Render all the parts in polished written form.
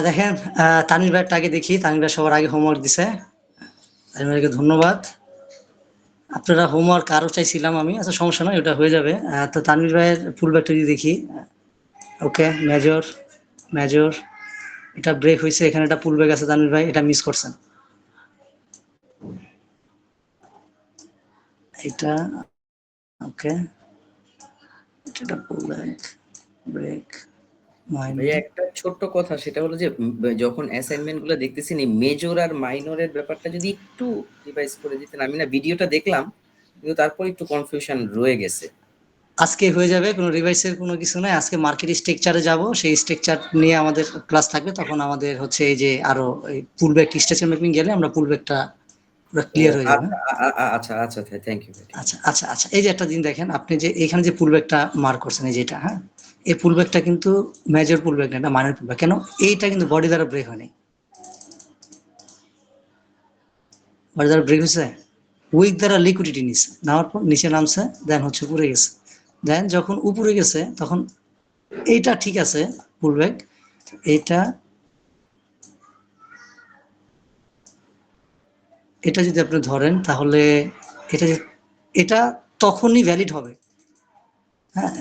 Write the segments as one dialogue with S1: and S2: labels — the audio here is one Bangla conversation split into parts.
S1: দেখেন, তানভীর ভাইয়েরটা আগে দেখি। তানভীর ভাই সবার আগে হোমওয়ার্ক দিছে। তানভীর ভাইকে ধন্যবাদ। আপনারা হোমওয়ার্ক আরো চাইছিলাম আমি, আচ্ছা সমস্যা নয়, ওটা হয়ে যাবে। তো তানভীর ভাইয়ের ফুল ব্যাকটা যদি দেখি, ওকে মেজর মেজর, এটা ব্রেক হয়েছে, এখানে একটা পুল ব্যাক আছে তানভীর ভাই, এটা মিস করছেন। এটা ওকে, এটা পুল ব্যাক, ব্রেক,
S2: ভাইয়া
S1: মাইনর।
S2: একটা ছোট্ট কথা, সেটা হলো যে যখন অ্যাসাইনমেন্ট গুলো দেখতেছি মেজর আর মাইনরের ব্যাপারটা যদি একটু রিভাইজ করে দিতেন। আমি না ভিডিওটা দেখলাম, কিন্তু তারপর একটু কনফিউশন রয়ে গেছে।
S1: আজকে হয়ে যাবে, কোনো রিভাইসের কোনো কিছু নাই। আজকে মার্কেট স্ট্রাকচারে যাব, সেই স্ট্রাকচার নিয়ে আমাদের ক্লাস থাকবে। তখন আমাদের হচ্ছে এই যে আরো পুল ব্যাক স্ট্রাকচার ম্যাপিং গেলে আমরা পুল ব্যাকটা পুরো
S2: ও
S1: ক্লিয়ার হয়ে যাবে।
S2: আচ্ছা আচ্ছা আচ্ছা, থ্যাংক ইউ ভাই, থ্যাংক
S1: আচ্ছা
S2: ইউ।
S1: আচ্ছা আচ্ছা, এই যে একটা দিন দেখেন আপনি, যে এখানে যে পুল ব্যাকটা মার্ক করছেন, এই যেটা, হ্যাঁ, এই পুল ব্যাকটা কিন্তু মেজর পুল ব্যাক না, এটা মাইনর পুল ব্যাক। কেন? এইটা কিন্তু বডি দ্বারা ব্রেক হয়নি। বডি দ্বারা ব্রেক হয়েছে, উইক দ্বারা লিকুইডিটি নিচ্ছে, নেওয়ার পর নিচে নামছে, দেন হচ্ছে উপরে গেছে। দেন যখন উপরে গেছে তখন এইটা ঠিক আছে পুল ব্যাক, এইটা এটা যদি আপনি ধরেন তাহলে এটা এটা তখনই ভ্যালিড হবে। হ্যাঁ,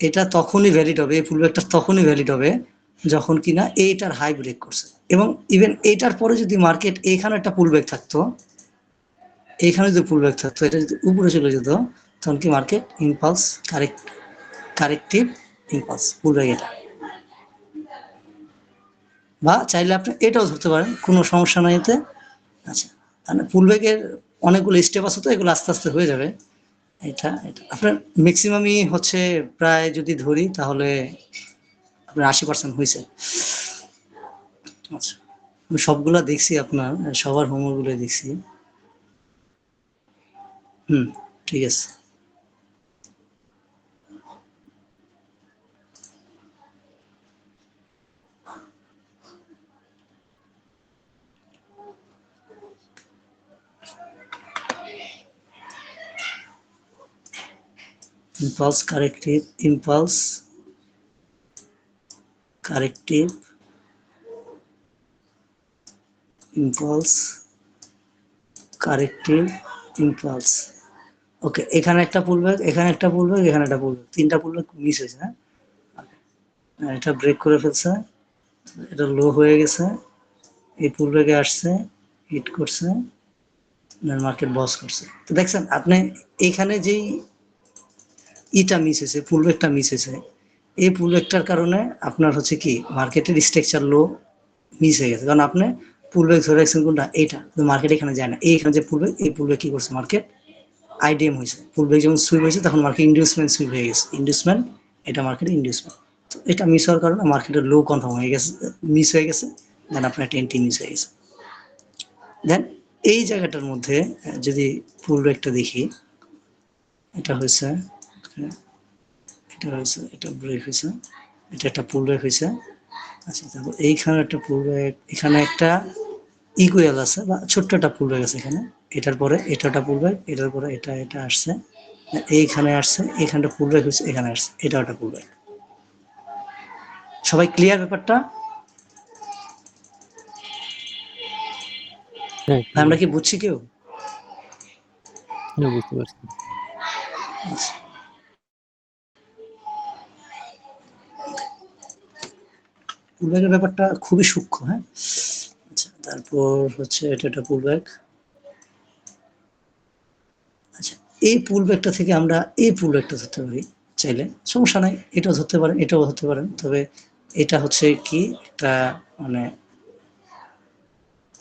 S1: এটা তখনই ভ্যালিড হবে, এই পুলব্যাকটা তখনই ভ্যালিড হবে যখন কিনা এইটার হাই ব্রেক করছে। এবং ইভেন এইটার পরে যদি মার্কেট এখানে একটা পুলব্যাক থাকতো, এইখানে যদি পুলব্যাক থাকতো, এটা যদি উপরে চলে যেত, তখন কি market impulse, corrective impulse pullback এটা। বা চাইলে আপনি এটাও ধরতে পারেন, কোনো সমস্যা নাই এতে। আচ্ছা, তাহলে পুলব্যাকের অনেকগুলো স্টেপ আছে, তো এগুলো আস্তে আস্তে হয়ে যাবে। এটা এটা আপনার ম্যাক্সিমামই হচ্ছে, প্রায় যদি ধরি তাহলে আপনার 80% হয়েছে। আচ্ছা, আমি সবগুলা দেখছি, আপনার সবার হোমওয়ার্ক গুলো দেখছি। হুম, ঠিক আছে। Impulse, corrective, impulse, corrective, impulse, corrective, impulse. Okay, এখানে একটা পুলব্যাক, এখানে একটা পুলব্যাক, এখানে একটা পুলব্যাক, তিনটা পুলব্যাক মিস হয়েছে। হ্যাঁ, এটা ব্রেক করে ফেলছে, এটা লো হয়ে গেছে, এই পুলব্যাকে আসছে, হিট করছে, মার্কেট বস করছে। তো দেখছেন আপনি এখানে যেই ইটা মিস হয়েছে, পুলব্যাকটা মিস হয়েছে, এই পুলব্যাকটার কারণে আপনার হচ্ছে কি মার্কেটের স্ট্রাকচার লো মিস হয়ে গেছে। কারণ আপনি পুলব্যাক ধরে রাখছেন কোনটা, এইটা, মার্কেট এখানে যায় না। এইখানে যে পুলব্যাক, এই পুলব্যাক কি করছে মার্কেট, আইডিএম হয়েছে। পুলব্যাক যখন সুইপ হয়েছে তখন মার্কেট ইন্ডিউসমেন্ট সুইপ হয়ে গেছে, ইন্ডিউসমেন্ট, এটা মার্কেটে ইন্ডিউসমেন্ট। তো এটা মিস হওয়ার কারণে মার্কেটের লো কনফার্ম হয়ে গেছে, মিস হয়ে গেছে। দেন আপনার 10টি মিস হয়ে গেছে। দেন এই জায়গাটার মধ্যে যদি পুলব্যাকটা দেখি, এটা হয়েছে, এটা হয়েছে, এটা ব্রেক হয়েছে, এটা একটা পুল ব্যাক হয়েছে। আচ্ছা, তারপর এইখানে একটা পুল ব্যাক, এখানে একটা ইকুয়াল আছে বা ছোট্ট একটা পুল ব্যাক আছে এখানে। এটার পরে এটা একটা পুল ব্যাক, এটার পরে এটা এটা আসছে, এইখানে আসছে, এখানটা পুল ব্যাক হয়েছে, এখানে আসছে, এটা একটা পুল ব্যাক। সবাই ক্লিয়ার ব্যাপারটা?
S3: হ্যাঁ,
S1: আমরা
S3: ক্লিয়ার।
S1: কি বুঝছি কেউ?
S3: হ্যাঁ, বুঝতে পারছি।
S1: আচ্ছা, পুল ব্যাকের ব্যাপারটা খুবই সূক্ষ্ম। হ্যাঁ, আচ্ছা, তারপর হচ্ছে এটা একটা পুল ব্যাক। আচ্ছা, এই পুল ব্যাকটা থেকে আমরা এই পুল ব্যাকটা ধরতে পারি চাইলে, সমস্যা নাই, এটাও ধরতে পারেন, এটাও ধরতে পারেন। তবে এটা হচ্ছে কি একটা মানে,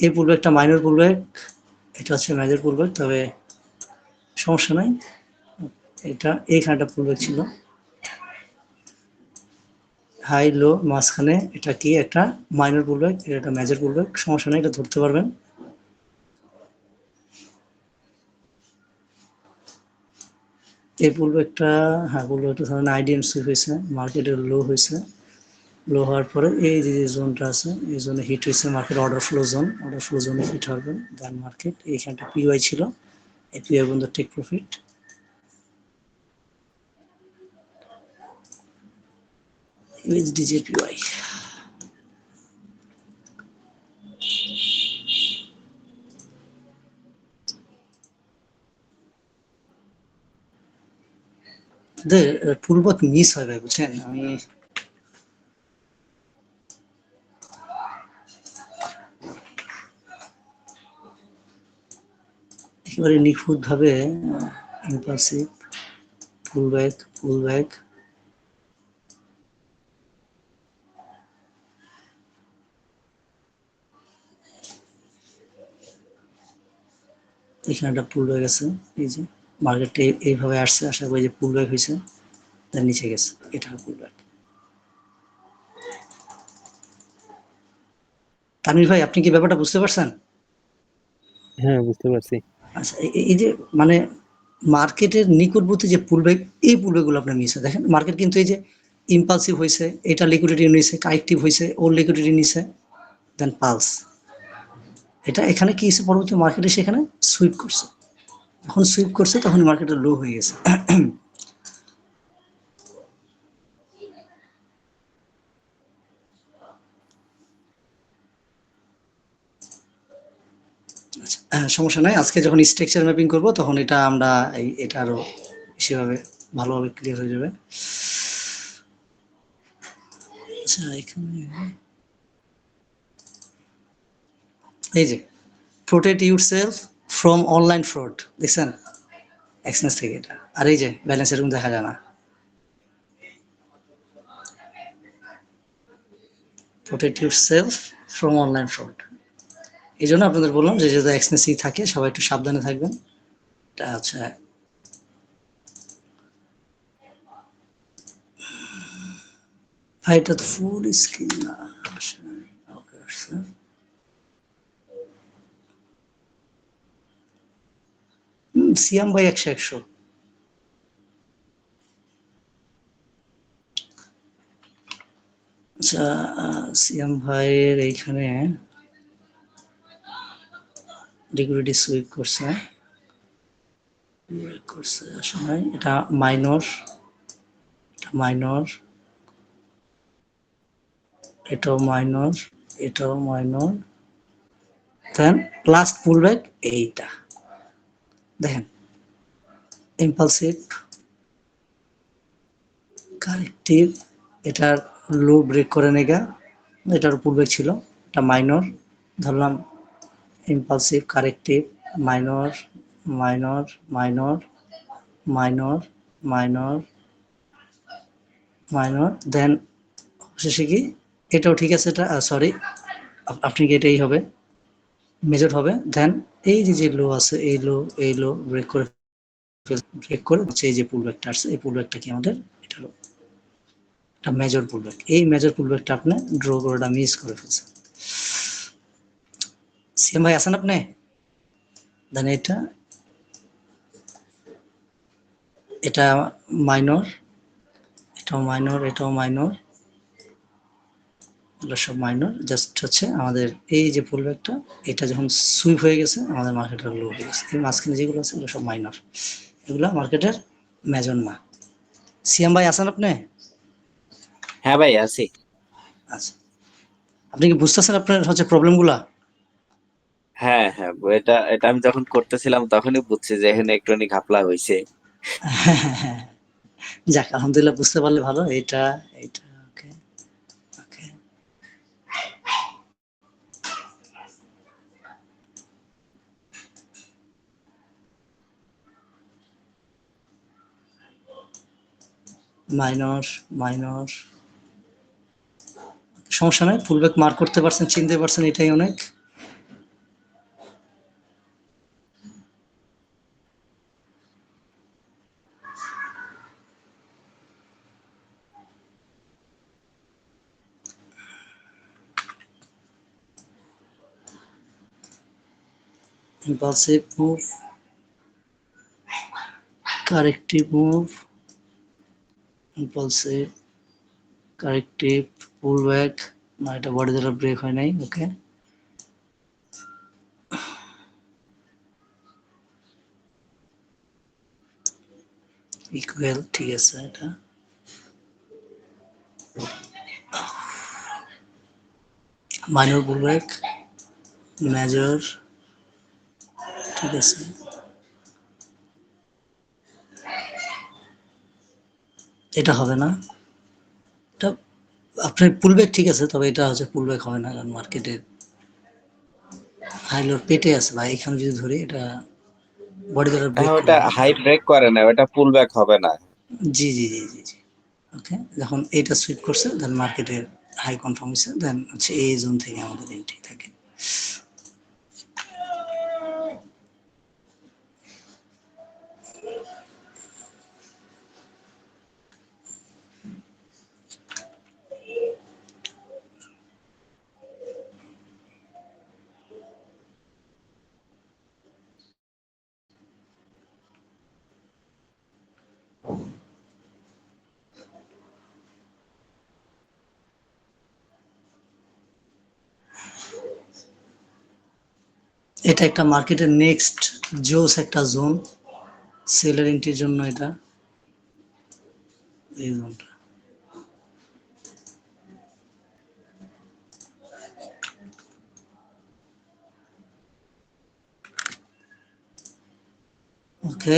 S1: এই পুল ব্যাকটা মাইনর পুল ব্যাক, এটা হচ্ছে মেজর পুল ব্যাক। তবে সমস্যা নাই, এটা এইখানে একটা পুল ব্যাক ছিল, হাই লো মাঝখানে, এটা কি একটা মাইনর পুল ব্যাক, এটা একটা মেজর পুল ব্যাক, সমস্যা নাই, এটা ধরতে পারবেন। এই পুল ব্যাকটা, হ্যাঁ পুল ব্যাকটা ধরেন আইডিএম সুইপ হয়েছে, মার্কেটের লো হয়েছে, লো হওয়ার পরে এই যে জোনটা আছে, এই জোনে হিট হয়েছে, market order flow zone, order flow জোনে হিট হবে। দেন মার্কেট এইখানটা পিওয়াই ছিল, এই পিওয়াই বন্ধু take profit, USDJ PY. Pullback miss হয় ভাই, বুঝছেন? আমি একেবারে নিখুঁত ভাবে ইম্পালসিভ পুলব্যাক এখানে একটা পুলব্যাক আছে, এই যে মার্কেটে এইভাবে আসছে, আশা করি যে পুলব্যাক হয়েছে, তার নিচে গেছে, এটা পুলব্যাক। তানভীর ভাই, আপনি কি ব্যাপারটা বুঝতে পারছেন?
S3: হ্যাঁ, বুঝতে পারছি।
S1: আচ্ছা, এই যে মানে মার্কেটের নিকটবর্তী যে পুলব্যাক, এই পুলব্যাক গুলো আপনার মিস হয়। দেখেন মার্কেট কিন্তু এই যে ইম্পালসিভ হয়েছে, এটা লিকুইডিটি নিছে, কারেক্টিভ হয়েছে, ওর লিকুইডিটি নিছে, দেন পালস, এটা এখানে কি হয়েছে, পরবর্তী মার্কেটে সেখানে সুইপ করছে, যখন সুইপ করছে তখন মার্কেটটা লো হয়ে গেছে। সমস্যা নাই, আজকে যখন স্ট্রাকচার ম্যাপিং করব তখন এটা আমরা এটা আরো সেভাবে ভালোভাবে ক্লিয়ার হয়ে যাবে। আচ্ছা, এখানে এই যে protect yourself from online fraud, দেখছেন এক্সচেঞ্জ থেকে এটা, আর এই যে ব্যালেন্স এরকম দেখা যায় না, protect yourself from online fraud. এই জন্য আপনাদের বললাম যে যদি এক্সচেঞ্জ থাকে সবাই একটু সাবধানে থাকবেন। এটা হচ্ছে ভাই, এটা তো ফুল স্ক্রিন না। ওকে, সিয়াম ভাই 100 আচ্ছা, সিয়াম ভাইয়ের এইখানে লিকুইডিটি সুইপ করছে, আসলে এটা মাইনর, এটাও মাইনর, এটাও মাইনর, দেন লাস্ট পুলব্যাক এইটা দেখেন, ইম্পালসিভ কারেক্টিভ, এটার লো ব্রেক করে নেগা, এটার পুলব্যাক ছিল, এটা মাইনর ধরলাম, impulsive corrective, minor minor minor minor minor minor, then শেষে কি এটাও ঠিক আছে, এটা সরি আপনি কি এটাই হবে মেজর হবে, দেন এই যে লো আছে, এই লো ব্রেক করে হচ্ছে এই যে পুলব্যাকটা আসছে, এই পুলব্যাকটা কি আমাদের এটা হলো একটা মেজর পুলব্যাক, এই মেজর পুলব্যাকটা আপনি ড্র করাটা মিস করে ফেলছেন। সিএম ভাই আছেন আপনি? দেন এটা মাইনর, এটাও মাইনর, এটাও মাইনর, এগুলো সব মাইনর, জাস্ট হচ্ছে আমাদের এই যে পুলব্যাকটা, এটা যখন সুইপ হয়ে গেছে আমাদের মার্কেটের লো হয়ে গেছে, এই মাঝখানে যেগুলো আছে এগুলো সব মাইনর, এগুলো মার্কেটের মেজর না। সিএম ভাই আছেন আপনি?
S4: হ্যাঁ ভাই, আছি।
S1: আচ্ছা, আপনি কি বুঝতেছেন আপনার হচ্ছে প্রবলেমগুলা?
S4: হ্যাঁ হ্যাঁ, এটা এটা আমি যখন করতেছিলাম তখনই বুঝছি যে এখানে একটুখানি ঘাপলা হয়েছে।
S1: যাক, আলহামদুলিল্লাহ, বুঝতে পারলে ভালো। এটা এটা ওকে, ওকে, মাইনর মাইনর, সমস্যা নাই, ফুলব্যাক মার্ক করতে পারছেন, চিনতে পারছেন, এটাই অনেক। impulsive move, corrective move, impulsive, corrective, pullback, না এটা বডি দ্বারা ব্রেক হয় নাই, ওকে, ইকুয়াল, ঠিক আছে, এটা মাইনর পুলব্যাক, মেজর, ঠিক আছে, এটা হবে না, এটা আপনার পুলব্যাক ঠিক আছে, তবে এটা হচ্ছে পুলব্যাক হবে না, কারণ মার্কেটে হাই লোর পেটে আছে ভাই। এখানে যদি ধরি এটা বডি দ্বারা ব্রেক
S4: হ্যাঁ,
S1: করে
S4: ওটা
S1: না।
S4: হাই ব্রেক করে না, ওটা পুল ব্যাক হবে না।
S1: জি জি জি জি জি। ওকে, যখন এইটা সুইপ করছে দেন মার্কেটের হাই কনফার্ম হয়েছে, দেন হচ্ছে এই জোন থেকে আমাদের এন্ট্রি থাকে। এটা একটা মার্কেটের নেক্সট জোস একটা জোন, সেলার এন্ট্রির জন্য এটা এই জোনটা। ওকে,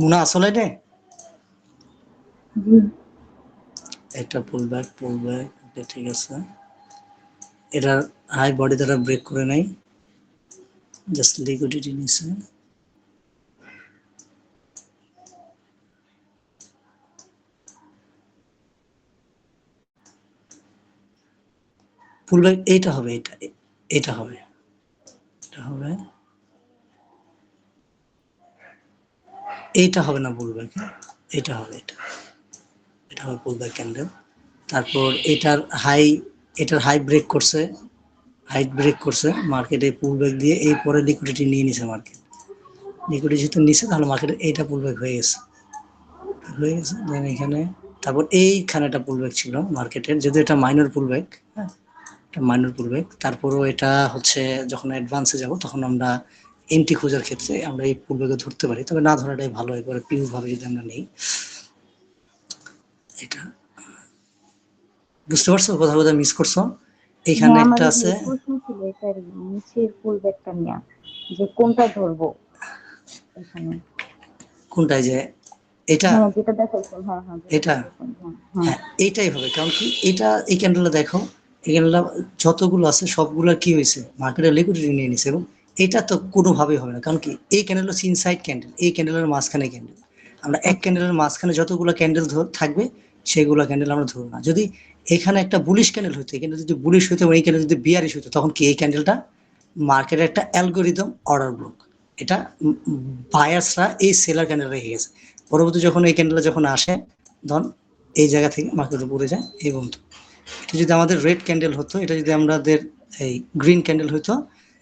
S1: মুনা আসলে রে
S5: জি।
S1: একটা পুলব্যাক পুলব্যাক, ওকে ঠিক আছে। এটা হাই বডি দ্বারা ব্রেক করে নাই, জাস্ট লিকুইডিটি নিছে। পুলব্যাক এইটা হবে, এটা এটা হবে, এটা হবে, এইটা হবে না পুলব্যাক, এটা হবে, এটা এটা হবে পুলব্যাক ক্যান্ডেল। তারপর এটার হাই ব্রেক করছে, হাইট ব্রেক করছে মার্কেটে পুলব্যাক দিয়ে, এই পরে লিকুইডিটি নিয়ে নিছে মার্কেট। লিকুইডিটি যেহেতু নিছে তাহলে মার্কেটে এইটা পুলব্যাক হয়ে গেছে, দেন এখানে তারপর এইখানে একটা পুলব্যাক ছিল মার্কেটের, যেহেতু এটা মাইনর পুলব্যাক, হ্যাঁ এটা মাইনর পুলব্যাক। তারপরও এটা হচ্ছে যখন অ্যাডভান্সে যাব তখন আমরা এন্ট্রি খোঁজার ক্ষেত্রে আমরা এই পুলব্যাকে ধরতে পারি, তবে না ধরাটাই ভালো, একবারে পিওর ভাবে যদি আমরা নেই। এটা বুঝতে পারছো, কোথাও কোথাও মিস করছো? এখানে
S5: হ্যাঁ, আমার
S1: একটা
S5: এই যে
S1: আছে,
S5: প্রশ্ন ছিল এটার নিচের পুলব্যাকটা নিয়ে, যে কোনটা ধরবো এখানে।
S1: কোনটায় যে এটা
S5: হ্যাঁ, যেটা দেখাইছেন, হ্যাঁ হ্যাঁ যেটা
S1: এটা
S5: দেখাইছেন, হ্যাঁ হ্যাঁ।
S1: হ্যাঁ এইটাই হবে, কারণ কি এটা এই ক্যান্ডেলটা দেখো, এই ক্যান্ডেলটা যতগুলো আছে সবগুলোর কি হয়েছে, মার্কেটের লিকুইডিটি নিয়ে নিছে, এবং এটা তো কোনোভাবেই হবে না, কারণ কি এই ক্যান্ডেল হচ্ছে ইনসাইড ক্যান্ডেল, এই ক্যান্ডেলের মাঝখানে ক্যান্ডেল, আমরা এক
S5: আচ্ছা
S1: ক্যান্ডেলের মাঝখানে যতগুলো ক্যান্ডেল থাকবে সেগুলো ক্যান্ডেল আমরা ধরবো না। যদি এখানে একটা বুলিশ ক্যান্ডেল হইতো, এই ক্যান্ডেল যদি বুলিশ হইতো এবং এই ক্যান্ডেল যদি বিয়ারিশ হইতো, তখন কি এই ক্যান্ডেলটা মার্কেটের একটা অ্যালগোরিদম অর্ডার ব্লক, এটা বায়ার্সরা এই সেলার ক্যান্ডেল রেখে গেছে। পরবর্তী যখন এই ক্যান্ডেল যখন আসে, ধন এই জায়গা থেকে মার্কেটে পড়ে যায় এই পর্যন্ত। এটা যদি আমাদের রেড ক্যান্ডেল হতো, এটা যদি আমাদের এই গ্রিন ক্যান্ডেল হতো,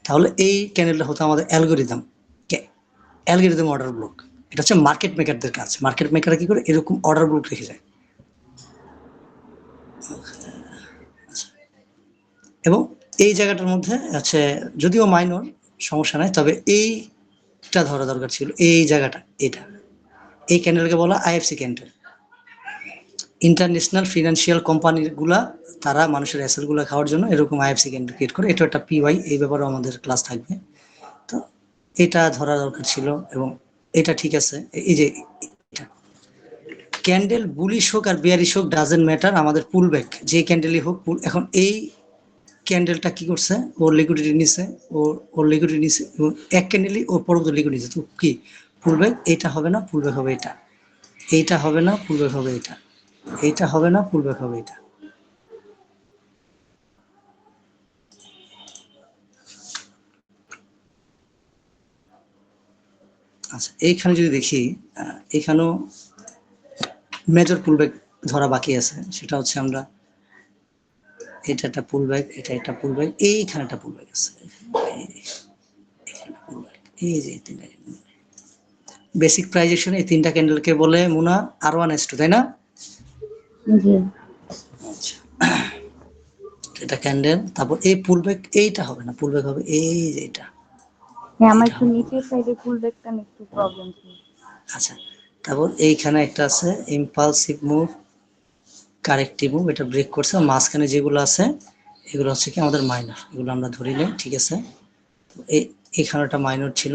S1: তাহলে এই ক্যান্ডেলটা হতো আমাদের অ্যালগোরিদম, অ্যালগোরিদম অর্ডার ব্লক। এটা হচ্ছে মার্কেট মেকারদের কাজ, মার্কেট মেকাররা কি করে এরকম অর্ডার ব্লক রেখে যায়। এবং এই জায়গাটার মধ্যে আছে, যদিও মাইনর সমস্যা নাই, তবে এইটা ধরা দরকার ছিল, এই জায়গাটা, এটা এই ক্যান্ডেলকে বলা আইএফসি ক্যান্ডেল। ইন্টারন্যাশনাল ফিনান্সিয়াল কোম্পানিগুলা তারা মানুষের অ্যাসেট গুলা খাওয়ার জন্য এরকম আইএফসি ক্যান্ডেল ক্রিয়েট করে, এটা একটা পিওয়াই, এই ব্যাপারে আমাদের ক্লাস থাকবে। তো এটা ধরা দরকার ছিল, এবং এটা ঠিক আছে। এই যে ক্যান্ডেল বুলিশ হোক আর বিয়ারিশ হোক ডাজেন্ট ম্যাটার, আমাদের পুল ব্যাক যে ক্যান্ডেলই হোক, এখন এই ক্যান্ডেলটা কি করছে, ওর লিকুইডিটি নিছে, ওর লিকুইডিটি নিছে, এবং এক ক্যান্ডেলই ওর পরবর্তী লিকুইডিটি নিছে, তো কি পুল ব্যাক এইটা হবে না, পুল ব্যাক হবে এটা, এইটা হবে না, পুল ব্যাক হবে এটা, এইটা হবে না, পুল ব্যাক হবে এটা। আচ্ছা, এইখানে যদি দেখি, এখানেও মেজর পুলব্যাক ধরা বাকি আছে, সেটা হচ্ছে আমরা এটা একটা পুলব্যাক, এটা একটা পুলব্যাক, এইখানে একটা পুলব্যাক আছে, এই যে তিনটা বেসিক প্রাইজেশন, এই তিনটা ক্যান্ডেলকে বলে মুনা R1S2, তাই না?
S5: জি।
S1: আচ্ছা, এটা ক্যান্ডেল, তারপর এই পুলব্যাক, এইটা হবে না, পুলব্যাক হবে এই যে এটা,
S5: হ্যাঁ, আমার
S1: এটা
S5: একটু
S1: হবে
S5: নিচের
S1: পুলব্যাক।
S5: সাইডে পুলব্যাকটা নিয়ে একটু প্রবলেম ছিল।
S1: আচ্ছা, তারপর এইখানে একটা আছে ইম্পালসিভ মুভ, কারেক্টিভ মুভ, এটা ব্রেক করছে। মাঝখানে যেগুলো আছে এগুলো হচ্ছে কি আমাদের মাইনর, এগুলো আমরা ধরি নেই, ঠিক আছে। এইখানে একটা মাইনর ছিল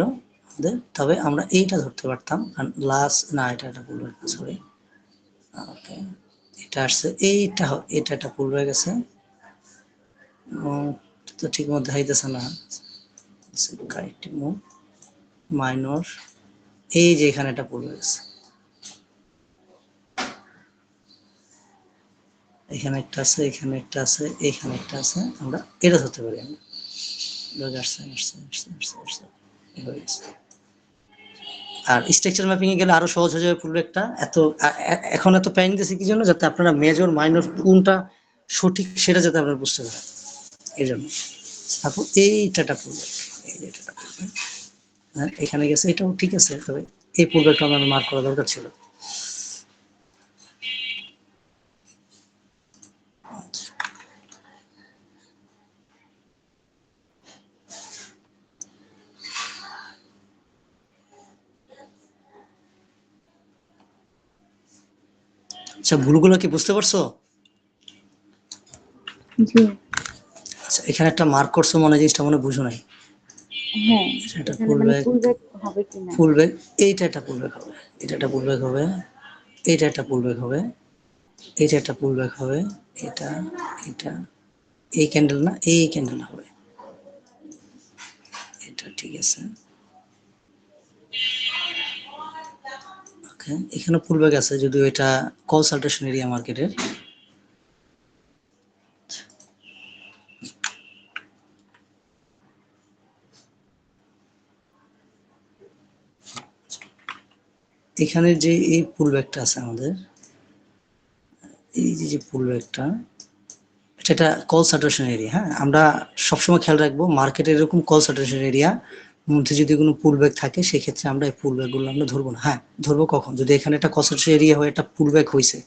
S1: আমাদের, তবে আমরা এইটা ধরতে পারতাম, কারণ লাস্ট না, এটা ভুল হয়ে গেছে, সরি। ওকে, এটা আসছে, এটা একটা ভুল হয়ে গেছে, তো ঠিক মতো দেখাইতেছে না। কারেক্টিভ মুভ, মাইনর, এই যে এখানে একটা ভুল হয়ে গেছে, এখানে একটা আছে, এখানে একটা আছে, এখানে একটা আছে, আমরা এটা ধরতে পারি। আর স্ট্রাকচার ম্যাপিং এ গেলে আরো সহজ হয়ে যাবে পুরোটা। এখন এত প্যানিং দিয়েছি কি জন্য, যাতে আপনারা মেজর মাইনর কোনটা সঠিক সেটা যাতে আপনারা বুঝতে পারেন, এই জন্য। তারপর এইটা পড়বে, এইটা পড়বে, হ্যাঁ এখানে গেছে, এটাও ঠিক আছে, তবে এই পূর্বেটা আমার মার্ক করা দরকার ছিল। আচ্ছা, ভুলগুলো কি বুঝতে পারছো?
S5: জি।
S1: আচ্ছা, এখানে একটা মার্ক করছো, মনে জিনিসটা মনে বুঝো নাই।
S5: হ্যাঁ,
S1: এটা
S5: এখানে
S1: ফুল
S5: মানে
S1: ব্যাক,
S5: ফুল ব্যাক হবে কিনা।
S1: ফুল ব্যাক, এইটা একটা ফুল ব্যাক হবে, এটা একটা ফুল ব্যাক হবে, এইটা একটা ফুল ব্যাক হবে, এইটা একটা ফুল ব্যাক হবে, এটা, এটা, এই ক্যান্ডেল না, এই ক্যান্ডেল হবে, এটা ঠিক আছে। ওকে, এখানে ফুল ব্যাক আছে, যদিও এটা কনসালটেশন এরিয়া মার্কেটের। এখানে যে এই পুল ব্যাকটা আছে আমাদের, এই যে পুল ব্যাকটা, সেটা কল স্যাচুরেশন এরিয়া। হ্যাঁ, আমরা সবসময় খেয়াল রাখবো মার্কেটে এরকম কল স্যাচুরেশন এরিয়া মধ্যে যদি কোনো পুল ব্যাক থাকে, সেক্ষেত্রে আমরা এই পুল ব্যাক গুলো আমরা ধরবো না। হ্যাঁ, ধরবো কখন, যদি এখানে একটা কল স্যাচুরেশন এরিয়া হয়ে একটা পুল ব্যাক হয়েছে,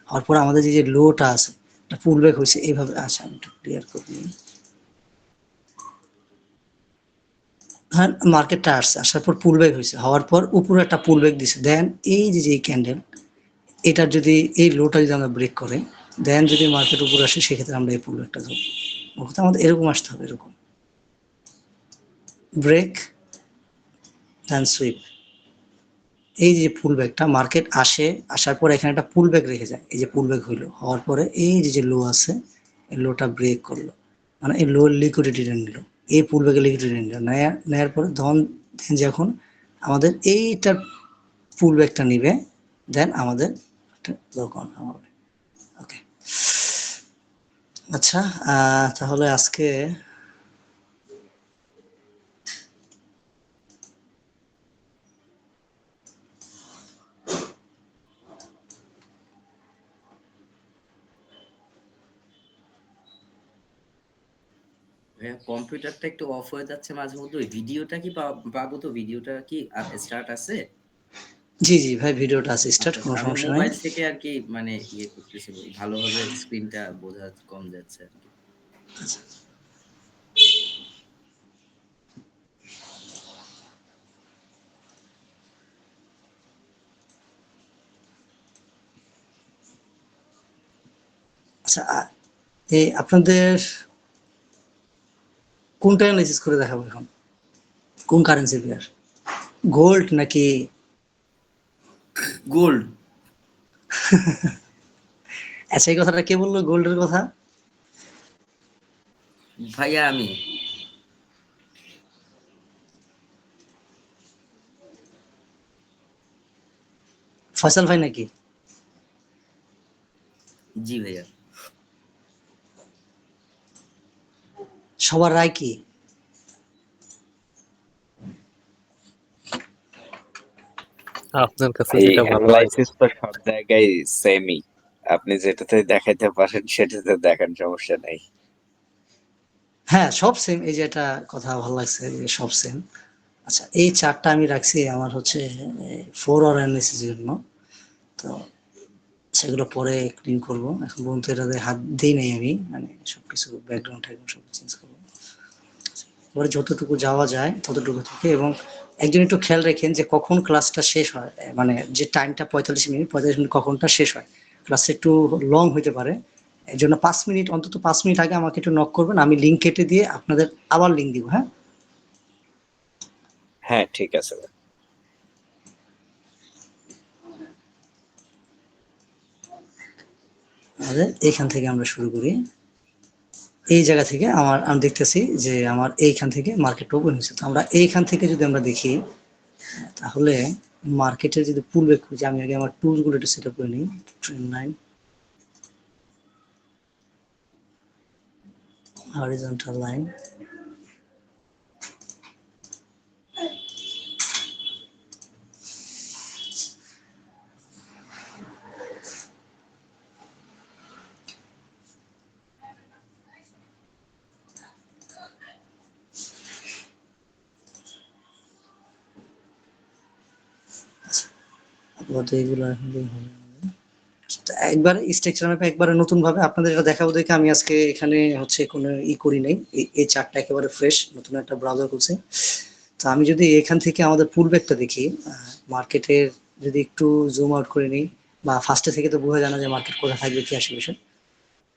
S1: হওয়ার পর আমাদের যে লোটা আছে একটা পুল ব্যাক হয়েছে এইভাবে। আচ্ছা, আমি একটু ক্লিয়ার করে নিই। হ্যাঁ, মার্কেটটা আসছে, আসার পর পুল ব্যাক হয়েছে, হওয়ার পর উপরে একটা পুল ব্যাক দিছে, দেন এই যে ক্যান্ডেল, এটার যদি এই লোটা যদি আমরা ব্রেক করে দেন যদি মার্কেট উপরে আসে, সেক্ষেত্রে আমরা এই পুল ব্যাকটা ধরবো। আমাদের এরকম আসতে হবে, এরকম ব্রেক দেন সুইপ। এই যে পুল ব্যাকটা মার্কেট আসে, আসার পর এখানে একটা পুল ব্যাক রেখে যায়, এই যে পুল ব্যাক হইলো, হওয়ার পরে এই যে লো আছে, এই লোটা ব্রেক করলো, মানে এই লো লিকুইডিটি নিল, এই পুল ব্যাকে লিকুইডিটি নিল, নেয়ার পরে যখন আমাদের এইটা পুল ব্যাকটা নিবে, দেন আমাদের দোকান হবে। ওকে, আচ্ছা, তাহলে আজকে
S2: কম্পিউটারটা একটু অফ হয়ে যাচ্ছে মাঝে মধ্যে, ওই ভিডিওটা কি পাবো তো? ভিডিওটা কি স্টার্ট আছে?
S1: জি জি ভাই, ভিডিওটা আছে স্টার্ট,
S2: আচ্ছা,
S1: কোনো
S2: আমি
S1: সমস্যা নাই।
S2: মোবাইল থেকে আর কি মানে ইয়ে করতেছি, ভালোভাবে স্ক্রিনটা বোঝা কম যাচ্ছে আর কি।
S1: আচ্ছা, এই আপনাদের কোনটা অ্যানালাইসিস করে দেখাবো এখন, কোন কারেন্সি পেয়ার, গোল্ড নাকি?
S2: গোল্ড।
S1: আচ্ছা, এই কথাটা কে বললো গোল্ডের কথা?
S2: ভাইয়া আমি।
S1: ফয়সাল ভাই নাকি?
S2: জি ভাইয়া।
S1: সবার রায় কি?
S3: আপনার কাছে
S4: এই
S3: যেটা ভালো হয়।
S4: অ্যানালাইসিস তো সব জায়গায় সেমই, আপনি যেটাতে দেখাইতে পারেন সেটাতে দেখান, সমস্যা নাই।
S1: হ্যাঁ, সব সেম, এই যে এটা কথা ভালো লাগছে যে সব সেম। আচ্ছা, এই চারটা আমি রাখছি আমার হচ্ছে 4 আওয়ার অ্যানালাইসিসের জন্য, তো সেগুলো পরে ক্লিন করবো, এখন পর্যন্ত এটাতে হাত দিই নাই আমি, মানে সবকিছু ব্যাকগ্রাউন্ড ট্যাকগ্রাউন্ড সব চেঞ্জ করবো। এবারে যতটুকু যাওয়া যায় ততটুকু থেকে, এবং একজন একটু খেয়াল রাখেন যে কখন ক্লাসটা শেষ হয়, মানে যে টাইমটা 45 মিনিট কখনটা শেষ হয়। ক্লাসটা একটু লং হইতে পারে, এই জন্য 5 মিনিট, অন্তত 5 মিনিট আগে আমাকে একটু নক করবেন, আমি লিঙ্ক কেটে দিয়ে আপনাদের আবার লিঙ্ক দিব। হ্যাঁ,
S4: হ্যাঁ, ঠিক আছে ভাই।
S1: আমাদের এইখান থেকে আমরা শুরু করি। এই জায়গা থেকে আমি দেখতেছি যে আমার এইখান থেকে মার্কেট ওপেন হয়েছে। তো আমরা এইখান থেকে যদি আমরা দেখি, তাহলে মার্কেটের যদি পুল ব্যাক খুঁজি, আমি আগে আমার টুলস গুলো একটু সেট আপ করে নিই। ট্রেন্ড লাইন, হরিজন্টাল লাইন, এইগুলো এখন একবার স্ট্রাকচার ম্যাপে একবারে নতুন ভাবে আপনাদের এটা দেখাবো দেখে আমি আজকে এখানে হচ্ছে কোনো করি নাই, এই চার্টটা একেবারে ফ্রেশ, নতুন একটা ব্রাউজার করছে। তো আমি যদি এখান থেকে আমাদের পুল ব্যাকটা দেখি, মার্কেটের যদি একটু জুম আউট করে নিই, বা ফার্স্টে থেকে তো বোঝা যায় না যে মার্কেট কোথায় থাকবে কি আসে বিষয়।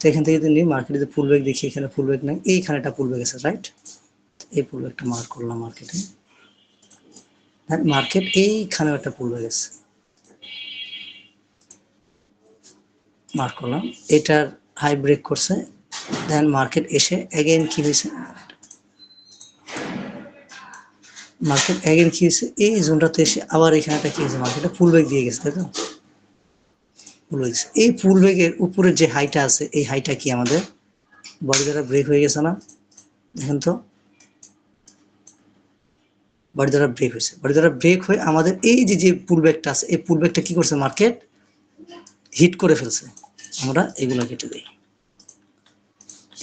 S1: তো এখান থেকে যদি নিই, মার্কেটে যদি পুল ব্যাক দেখি, এখানে পুল ব্যাক নাই, এইখানে একটা পুল ব্যাক আছে, রাইট? এই পুল ব্যাকটা মার্ক করলাম মার্কেটে, মার্কেট এইখানেও একটা পুল ব্যাক আছে, মার্ক করলাম, এটার হাই ব্রেক করছে, দেন মার্কেট এসে এগেইন কি হয়েছে, মার্কেট এগেইন কি হয়েছে, এই জোনটাতে এসে আবার এখানে একটা কি হয়েছে, মার্কেটটা পুল ব্যাক দিয়ে গেছে, তাই তো? পুল ব্যাক, এই পুল ব্যাকের উপরের যে হাইটা আছে, এই হাইটা কি আমাদের বডি দ্বারা ব্রেক হয়ে গেছে না? দেখেন তো, বডি দ্বারা ব্রেক হয়েছে, বডি দ্বারা ব্রেক হয়ে আমাদের এই যে যে পুল ব্যাকটা আছে, এই পুল ব্যাকটা কি করছে, মার্কেট হিট করে ফেলছে। আমরা এগুলো কেটে দিই,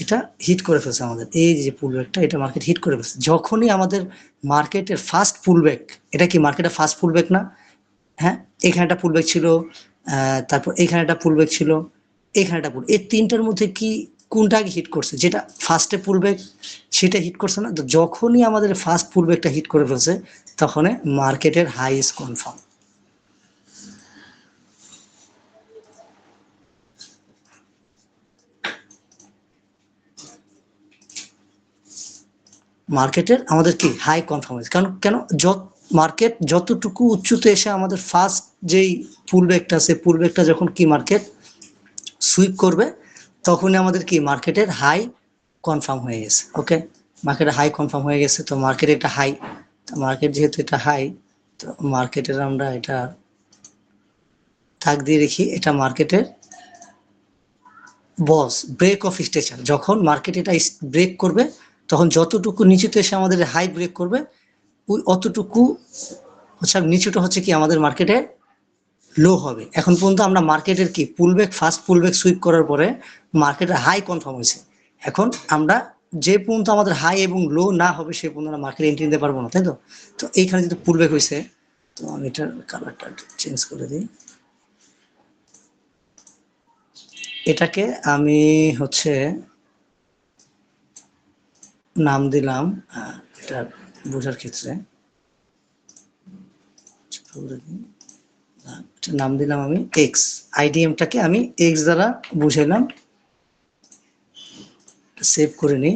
S1: এটা হিট করে ফেলছে আমাদের এই যে পুল ব্যাকটা, এটা মার্কেট হিট করে ফেলছে। যখনই আমাদের মার্কেটের ফার্স্ট পুল ব্যাক, এটা কি মার্কেটের ফার্স্ট পুল ব্যাক না? হ্যাঁ, এখানে একটা পুল ব্যাক ছিল, তারপর এখানে একটা পুল ব্যাক ছিল, এখানে একটা পুল, এই তিনটার মধ্যে কি কোনটা আগে হিট করছে? যেটা ফার্স্টে পুল ব্যাক সেটা হিট করছে না? তো যখনই আমাদের ফার্স্ট পুল ব্যাকটা হিট করে ফেলছে, তখন মার্কেটের হাই ইজ কনফার্ম। মার্কেটের আমাদের কি হাই কনফার্ম হয়েছে, কারণ কেন, মার্কেট যতটুকু উচ্চতে এসে আমাদের ফার্স্ট যেই পুল ব্যাকটা আছে, পুল ব্যাকটা যখন কি মার্কেট সুইপ করবে, তখনই আমাদের কি মার্কেটের হাই কনফার্ম হয়ে গেছে। ওকে, মার্কেটের হাই কনফার্ম হয়ে গেছে, তো মার্কেটে একটা হাই, তো মার্কেট যেহেতু এটা হাই, তো মার্কেটের আমরা এটা থাক দিয়ে রেখি, এটা মার্কেটের বস ব্রেক অফ স্টেশন। যখন মার্কেট এটা ব্রেক করবে, তখন যতটুকু নিচেতে এসে আমাদের হাই ব্রেক করবে, ওই অতটুকু হচ্ছে নিচুটা হচ্ছে কি আমাদের মার্কেটে লো হবে। এখন পর্যন্ত আমরা মার্কেটের কি পুলব্যাক, ফার্স্ট পুলব্যাক সুইপ করার পরে মার্কেটের হাই কনফার্ম হয়েছে। এখন আমরা যে পর্যন্ত আমাদের হাই এবং লো না হবে, সে পর্যন্ত আমরা মার্কেটে এন্ট্রি নিতে পারবো না, তাই তো? তো এইখানে যদি পুলব্যাক হয়েছে, তো আমি এটার কালারটা চেঞ্জ করে দিই, এটাকে আমি হচ্ছে নাম দিলাম, এটা বোঝার ক্ষেত্রে নাম দিলাম আমি এক্স, আইডিএমটাকে আমি এক্স দ্বারা বুঝাইলাম। সেভ করে নিই,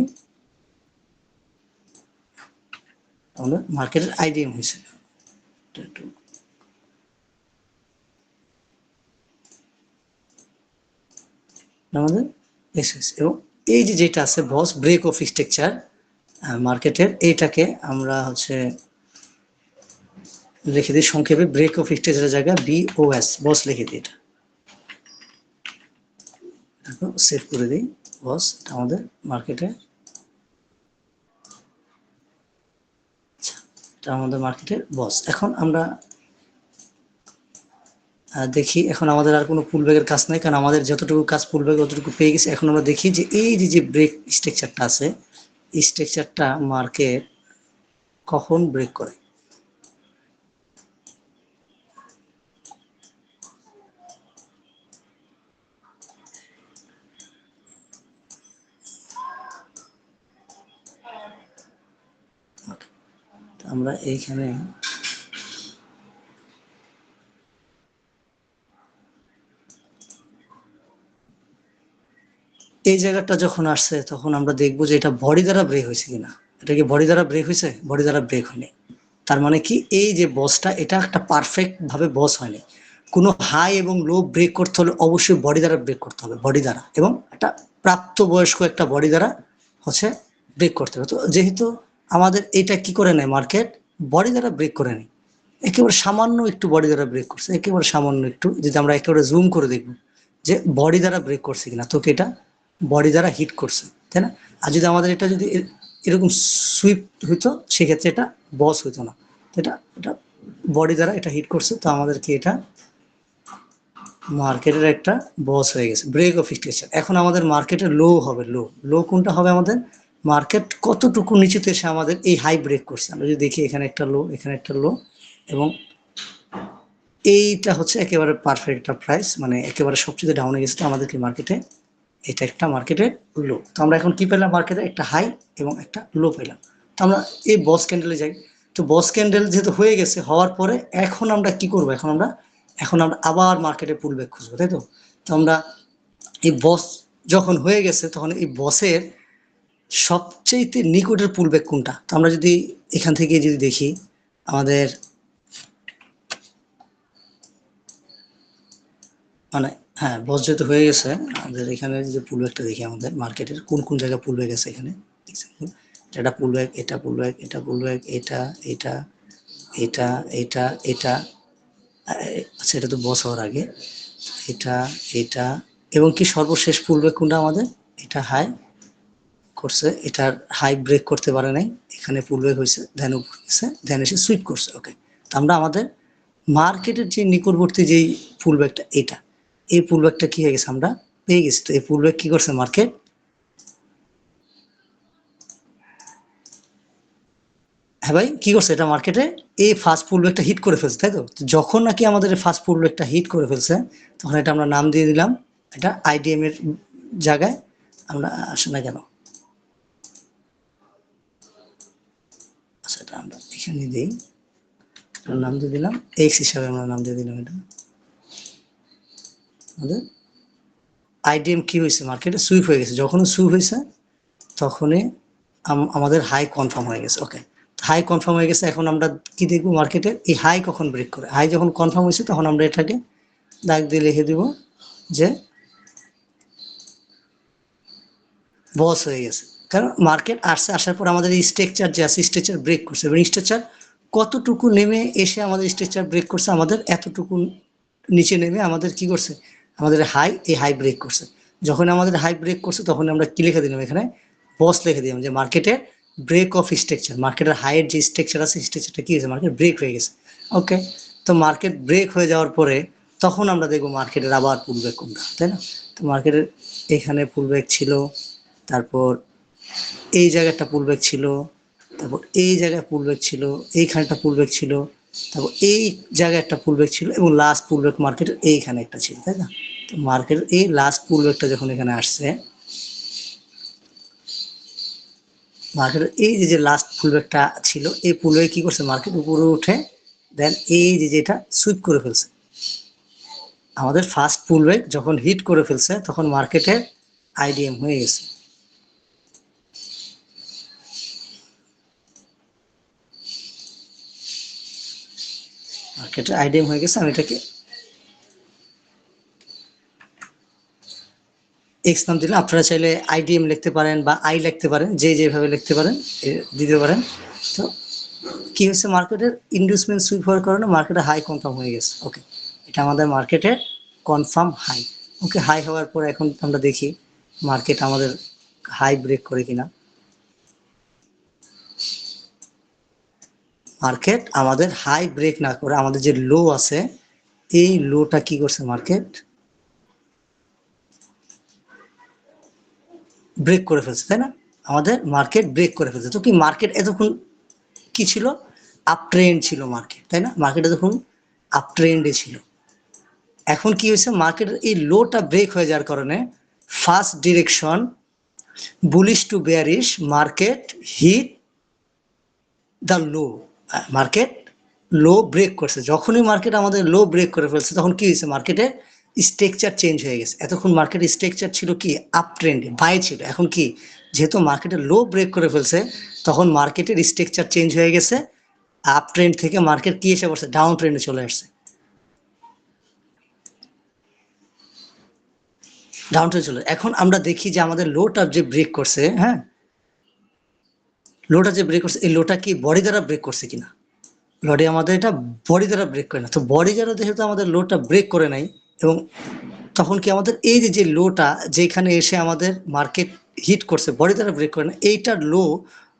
S1: আমাদের মার্কেটের আইডিএম হয়েছে আমাদের এসএস। এবং এই যে যেটা আছে বস ব্রেক অফ স্ট্রাকচার মার্কেটের, এইটাকে আমরা হচ্ছে লিখে দিই সংক্ষেপে ব্রেক অফ স্ট্রাকচারের জায়গায় বিওএস, বস লিখে দিই, এটা সেভ করে দিই বস, এটা আমাদের মার্কেটে, এটা আমাদের মার্কেটের বস। এখন আমরা দেখি, এখন আমাদের আর কোনো পুল ব্যাগের কাজ নাই, কারণ আমাদের যতটুকু কাজ পুল ব্যাগ ততটুকু পেয়ে গেছে। এখন আমরা দেখি যে এই যে যে ব্রেক স্ট্রাকচারটা আছে, এই স্ট্রাকচারটা মার্কেট কখন ব্রেক করে। আমরা এইখানে এই জায়গাটা যখন আসছে তখন আমরা দেখবো যে এটা বডি দ্বারা ব্রেক হয়েছে কিনা। এটা কি বডি দ্বারা ব্রেক হয়েছে? বডি দ্বারা ব্রেক হয়নি। তার মানে কি এই যে বসটা এটা একটা পারফেক্ট ভাবে বস হয়নি। কোনো হাই এবং লো ব্রেক করতে হলে অবশ্যই বডি দ্বারা ব্রেক করতে হবে, বডি দ্বারা, এবং একটা প্রাপ্তবয়স্ক একটা বডি দ্বারা হচ্ছে ব্রেক করতে হবে। তো যেহেতু আমাদের এটা কি করে নেয় মার্কেট, বডি দ্বারা ব্রেক করে নেয়, একেবারে সামান্য একটু বডি দ্বারা ব্রেক করছে, একেবারে সামান্য একটু, যদি আমরা একেবারে জুম করে দেখবো যে বডি দ্বারা ব্রেক করছে কিনা, তোকে এটা বডি দ্বারা হিট করছে, তাই না? আর যদি আমাদের এটা যদি এরকম সুইপ হইতো সেক্ষেত্রে এটা বস হইতো না। এটা এটা বডি দ্বারা এটা হিট করছে, তো আমাদেরকে এটা মার্কেটের একটা বস হয়ে গেছে, ব্রেক অফ স্ট্রাকচার। এখন আমাদের মার্কেটের লো হবে, লো লো কোনটা হবে আমাদের, মার্কেট কতটুকু নিচেতে এসে আমাদের এই হাই ব্রেক করছে। আমরা যদি দেখি এখানে একটা লো, এখানে একটা লো, এবং এইটা হচ্ছে একেবারে পারফেক্ট একটা প্রাইস, মানে একেবারে সবচেয়ে ডাউনে গেছে। তো আমাদেরকে মার্কেটে এটা একটা মার্কেটের লো। তো আমরা এখন কি পেলাম, মার্কেটে একটা হাই এবং একটা লো পেলাম। তো আমরা এই বস ক্যান্ডেলে যাই। তো বস ক্যান্ডেল যেহেতু হয়ে গেছে, হওয়ার পরে এখন আমরা কি করব, এখন আমরা আবার মার্কেটে পুল ব্যাক খুঁজবো, তাই তো? তো আমরা এই বস যখন হয়ে গেছে তখন এই বসের সবচেয়ে নিকটের পুল ব্যাক কোনটা। তো আমরা যদি এখান থেকে যদি দেখি আমাদের মানে, হ্যাঁ বস যেহেতু হয়ে গেছে, আমাদের এখানে যে পুল ব্যাকটা দেখি আমাদের মার্কেটের কোন কোন জায়গায় পুল ব্যাক আছে। এখানে এটা পুল ব্যাক, এটা পুল ব্যাক, এটা পুল ব্যাক, এটা এটা এটা এটা এটা, আচ্ছা এটা তো বস হওয়ার আগে, এটা এটা, এবং কি সর্বশেষ পুল ব্যাক কোনটা আমাদের, এটা হাই করছে, এটার হাই ব্রেক করতে পারে নাই, এখানে পুল ব্যাক হয়েছে, দেন উপর গেছে, দেন এসে সুইপ করছে। ওকে, তো আমরা আমাদের মার্কেটের যে নিকটবর্তী যেই পুল ব্যাকটা, এটা এই পুল ব্যাকটা কি হয়ে গেছে, আমরা পেয়ে গেছি। তো এই পুল ব্যাক কি করছে মার্কেট, হ্যাঁ ভাই কি করছে, এটা মার্কেটে এই ফার্স্ট পুল ব্যাকটা হিট করে ফেলছে, তাই তো? যখন নাকি আমাদের ফার্স্ট পুল ব্যাকটা হিট করে ফেলছে তখন এটা আমরা নাম দিয়ে দিলাম, এটা আইডিএম এর জায়গায় আমরা আসে না কেন, আচ্ছা এটা আমরা এখানে দিই, নাম দিয়ে দিলাম এক্স হিসাবে, আমরা নাম দিয়ে দিলাম। এটা আমাদের আইডিএম কি হয়েছে, মার্কেটে সুইপ হয়ে গেছে। যখন সুইপ হয়েছে তখনই আমাদের হাই কনফার্ম হয়ে গেছে। ওকে, হাই কনফার্ম হয়ে গেছে। এখন আমরা কি দেখবো, মার্কেটে এই হাই কখন ব্রেক করে, হাই যখন কনফার্ম হয়েছে তখন আমরা এটাকে দাগ দিয়ে লিখে দিব যে বস হয়ে গেছে। কারণ মার্কেট আসছে, আসার পর আমাদের এই স্ট্রাকচার যে আছে, স্ট্রাকচার ব্রেক করছে, এবং স্ট্রাকচার কতটুকু নেমে এসে আমাদের স্ট্রাকচার ব্রেক করছে, আমাদের এতটুকু নিচে নেমে আমাদের কি করছে, আমাদের হাই, এই হাই ব্রেক করছে। যখন আমাদের হাই ব্রেক করছে তখন আমরা কি লিখে দিলাম, এখানে বস লিখে দিলাম যে মার্কেটের ব্রেক অফ স্ট্রাকচার, মার্কেটের হাইয়ের যে স্ট্রাকচার আছে স্ট্রাকচারটা কি হয়েছে, মার্কেট ব্রেক হয়ে গেছে। ওকে, তো মার্কেট ব্রেক হয়ে যাওয়ার পরে তখন আমরা দেখবো মার্কেটের আবার পুল ব্যাক কোনটা, তাই না? তো মার্কেটের এখানে পুল ব্যাক ছিল, তারপর এই জায়গাটা পুল ব্যাক ছিল, তারপর এই জায়গায় পুল ব্যাক ছিল, এইখানটা পুল ব্যাক ছিল, তারপর এই জায়গায় একটা পুল ব্যাক ছিল, এবং লাস্ট পুল ব্যাক মার্কেটের এইখানে একটা ছিল, তাই না? তো মার্কেটের এই লাস্ট পুল ব্যাকটা যখন এখানে আসছে, মার্কেটের এই যে লাস্ট পুল ব্যাকটা ছিল, এই পুল ব্যাক কি করছে, মার্কেট উপরে উঠে দেন এই যে যেটা সুইপ করে ফেলছে। আমাদের ফার্স্ট পুল ব্যাক যখন হিট করে ফেলছে তখন মার্কেটের আইডিএম হয়ে গেছে। মার্কেটের আইডিএম হয়ে গেছে। আমি এটাকে এক্স নাম দিলাম, আপনারা চাইলে আইডিএম লিখতে পারেন বা আই লিখতে পারেন, যে যেভাবে লিখতে পারেন দিতে পারেন। তো কি হচ্ছে, মার্কেটের ইন্ডিউসমেন্ট সুইপ হওয়ার কারণে মার্কেটে হাই কনফার্ম হয়ে গেছে। ওকে, এটা আমাদের মার্কেটের কনফার্ম হাই। ওকে, হাই হওয়ার পর এখন আমরা দেখি মার্কেট আমাদের হাই ব্রেক করে কিনা। মার্কেট আমাদের হাই ব্রেক না করে আমাদের যে লো আছে এই লোটা কি করছে, মার্কেট ব্রেক করে ফেলছে, তাই না? আমাদের মার্কেট ব্রেক করে ফেলছে। তো কি মার্কেট এতক্ষণ কি ছিল, আপ ট্রেন্ড ছিল মার্কেট, তাই না? মার্কেট এতক্ষণ আপ ট্রেন্ডে ছিল। এখন কি হয়েছে, মার্কেটের এই লোটা ব্রেক হয়ে যাওয়ার কারণে first direction bullish to bearish, market hit the low, market low break করছে, যখনই মার্কেট আমাদের লো ব্রেক করে ফেলছে তখন কি হয়েছে, মার্কেটের স্ট্রাকচার চেঞ্জ হয়ে গেছে। এতক্ষণ মার্কেটের স্ট্রাকচার ছিল কি আপ ট্রেন্ডে, বাই ছিল, এখন কি যেহেতু মার্কেটের লো ব্রেক করে ফেলছে তখন মার্কেটের স্ট্রাকচার চেঞ্জ হয়ে গেছে, আপ ট্রেন্ড থেকে মার্কেট কি এসে পড়ছে, ডাউন ট্রেন্ডে চলে আসছে, ডাউন ট্রেন্ডে চলে। এখন আমরা দেখি যে আমাদের লোটা যে ব্রেক করছে, হ্যাঁ লোটা যে ব্রেক করছে, এই লোটা কি বডি দ্বারা ব্রেক করছে কিনা, লডি আমাদের এটা বডি দ্বারা ব্রেক করে না, তো বডি দ্বারা যেহেতু আমাদের লোটা ব্রেক করে নাই, এবং তখন কি আমাদের এই যে লোটা যেখানে এসে আমাদের মার্কেট হিট করছে বডি দ্বারা ব্রেক করে না, এইটার লো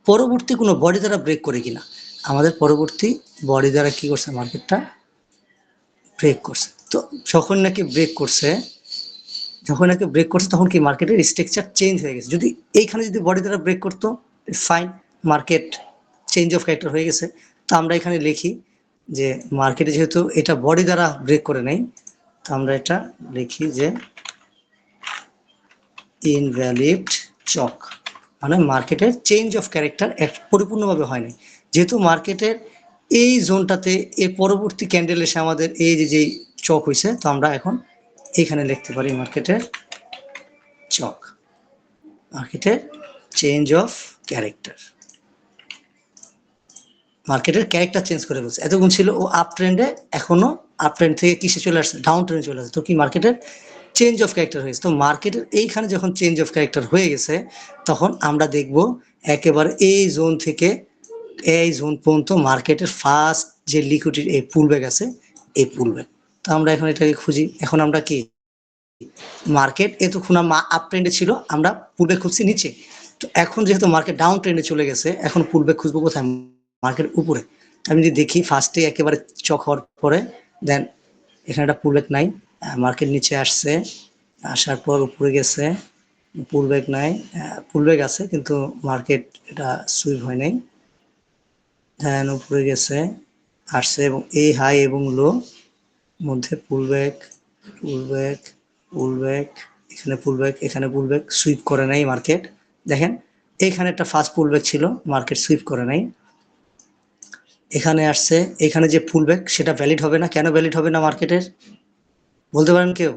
S1: পরবর্তী কোনো বডি দ্বারা ব্রেক করে কিনা, আমাদের পরবর্তী বডি দ্বারা কি করছে, মার্কেটটা ব্রেক করছে। তো যখন নাকি ব্রেক করছে, তখন কি মার্কেটের স্ট্রাকচার চেঞ্জ হয়ে গেছে। যদি এইখানে যদি বডি দ্বারা ব্রেক করতো, fine, market change of character হয়ে গেছে। তো আমরা এখানে লিখি যে মার্কেটে যেহেতু এটা বডি দ্বারা ব্রেক করে নেই, তো আমরা এটা লিখি যে ইনভ্যালিড চক, মানে মার্কেটের চেঞ্জ অফ ক্যারেক্টার পরিপূর্ণভাবে হয়নি। যেহেতু মার্কেটের এই জোনটাতে এর পরবর্তী ক্যান্ডেল এসে আমাদের এই যে চক হয়েছে, তো আমরা এখন এখানে লিখতে পারি মার্কেটের চক, মার্কেটের চেঞ্জ অফ ক্যারেক্টার, মার্কেটের ক্যারেক্টার চেঞ্জ করে ফেলছে। এতক্ষণ ছিল ও আপ ট্রেন্ডে, এখনো আপ ট্রেন্ড থেকে কিসে চলে আসছে, ডাউন ট্রেন্ডে চলে আসছে, তো কি মার্কেটের চেঞ্জ অফ ক্যারেক্টার হয়েছে। তো মার্কেটের এইখানে যখন চেঞ্জ অফ ক্যারেক্টার হয়ে গেছে, তখন আমরা দেখব একেবারে এই জোন থেকে এই জোন পর্যন্ত মার্কেটের ফার্স্ট যে লিকুইডিটি এই পুলব্যাক আছে, এই পুলব্যাক। তো আমরা এখন এটাকে খুঁজি। এখন আমরা কি মার্কেট এতক্ষণ আপ ট্রেন্ডে ছিল, আমরা পুলব্যাক খুঁজছি নিচে, তো এখন যেহেতু মার্কেট ডাউন ট্রেন্ডে চলে গেছে, এখন পুলব্যাক খুঁজবো কোথায়, মার্কেট উপরে। আমি যদি দেখি ফার্স্টে একেবারে চক হওয়ার পরে দেন এখানে একটা পুলব্যাক নাই, মার্কেট নিচে আসছে, আসার পর উপরে গেছে, পুলব্যাক নাই, পুলব্যাক আছে কিন্তু মার্কেট এটা সুইপ হয় নাই, দেন উপরে গেছে, আসছে, এবং এই হাই এবং লো মধ্যে পুলব্যাক, পুলব্যাক, পুলব্যাক, এখানে পুলব্যাক, এখানে পুলব্যাক, সুইপ করে নাই মার্কেট। দেখেন এইখানে একটা ফার্স্ট পুলব্যাক ছিল, মার্কেট সুইপ করে নাই, এখানে আসছে, এখানে যে পুলব্যাক সেটা ভ্যালিড হবে না। কেন ভ্যালিড হবে না মার্কেটের, বলতে পারেন কেউ,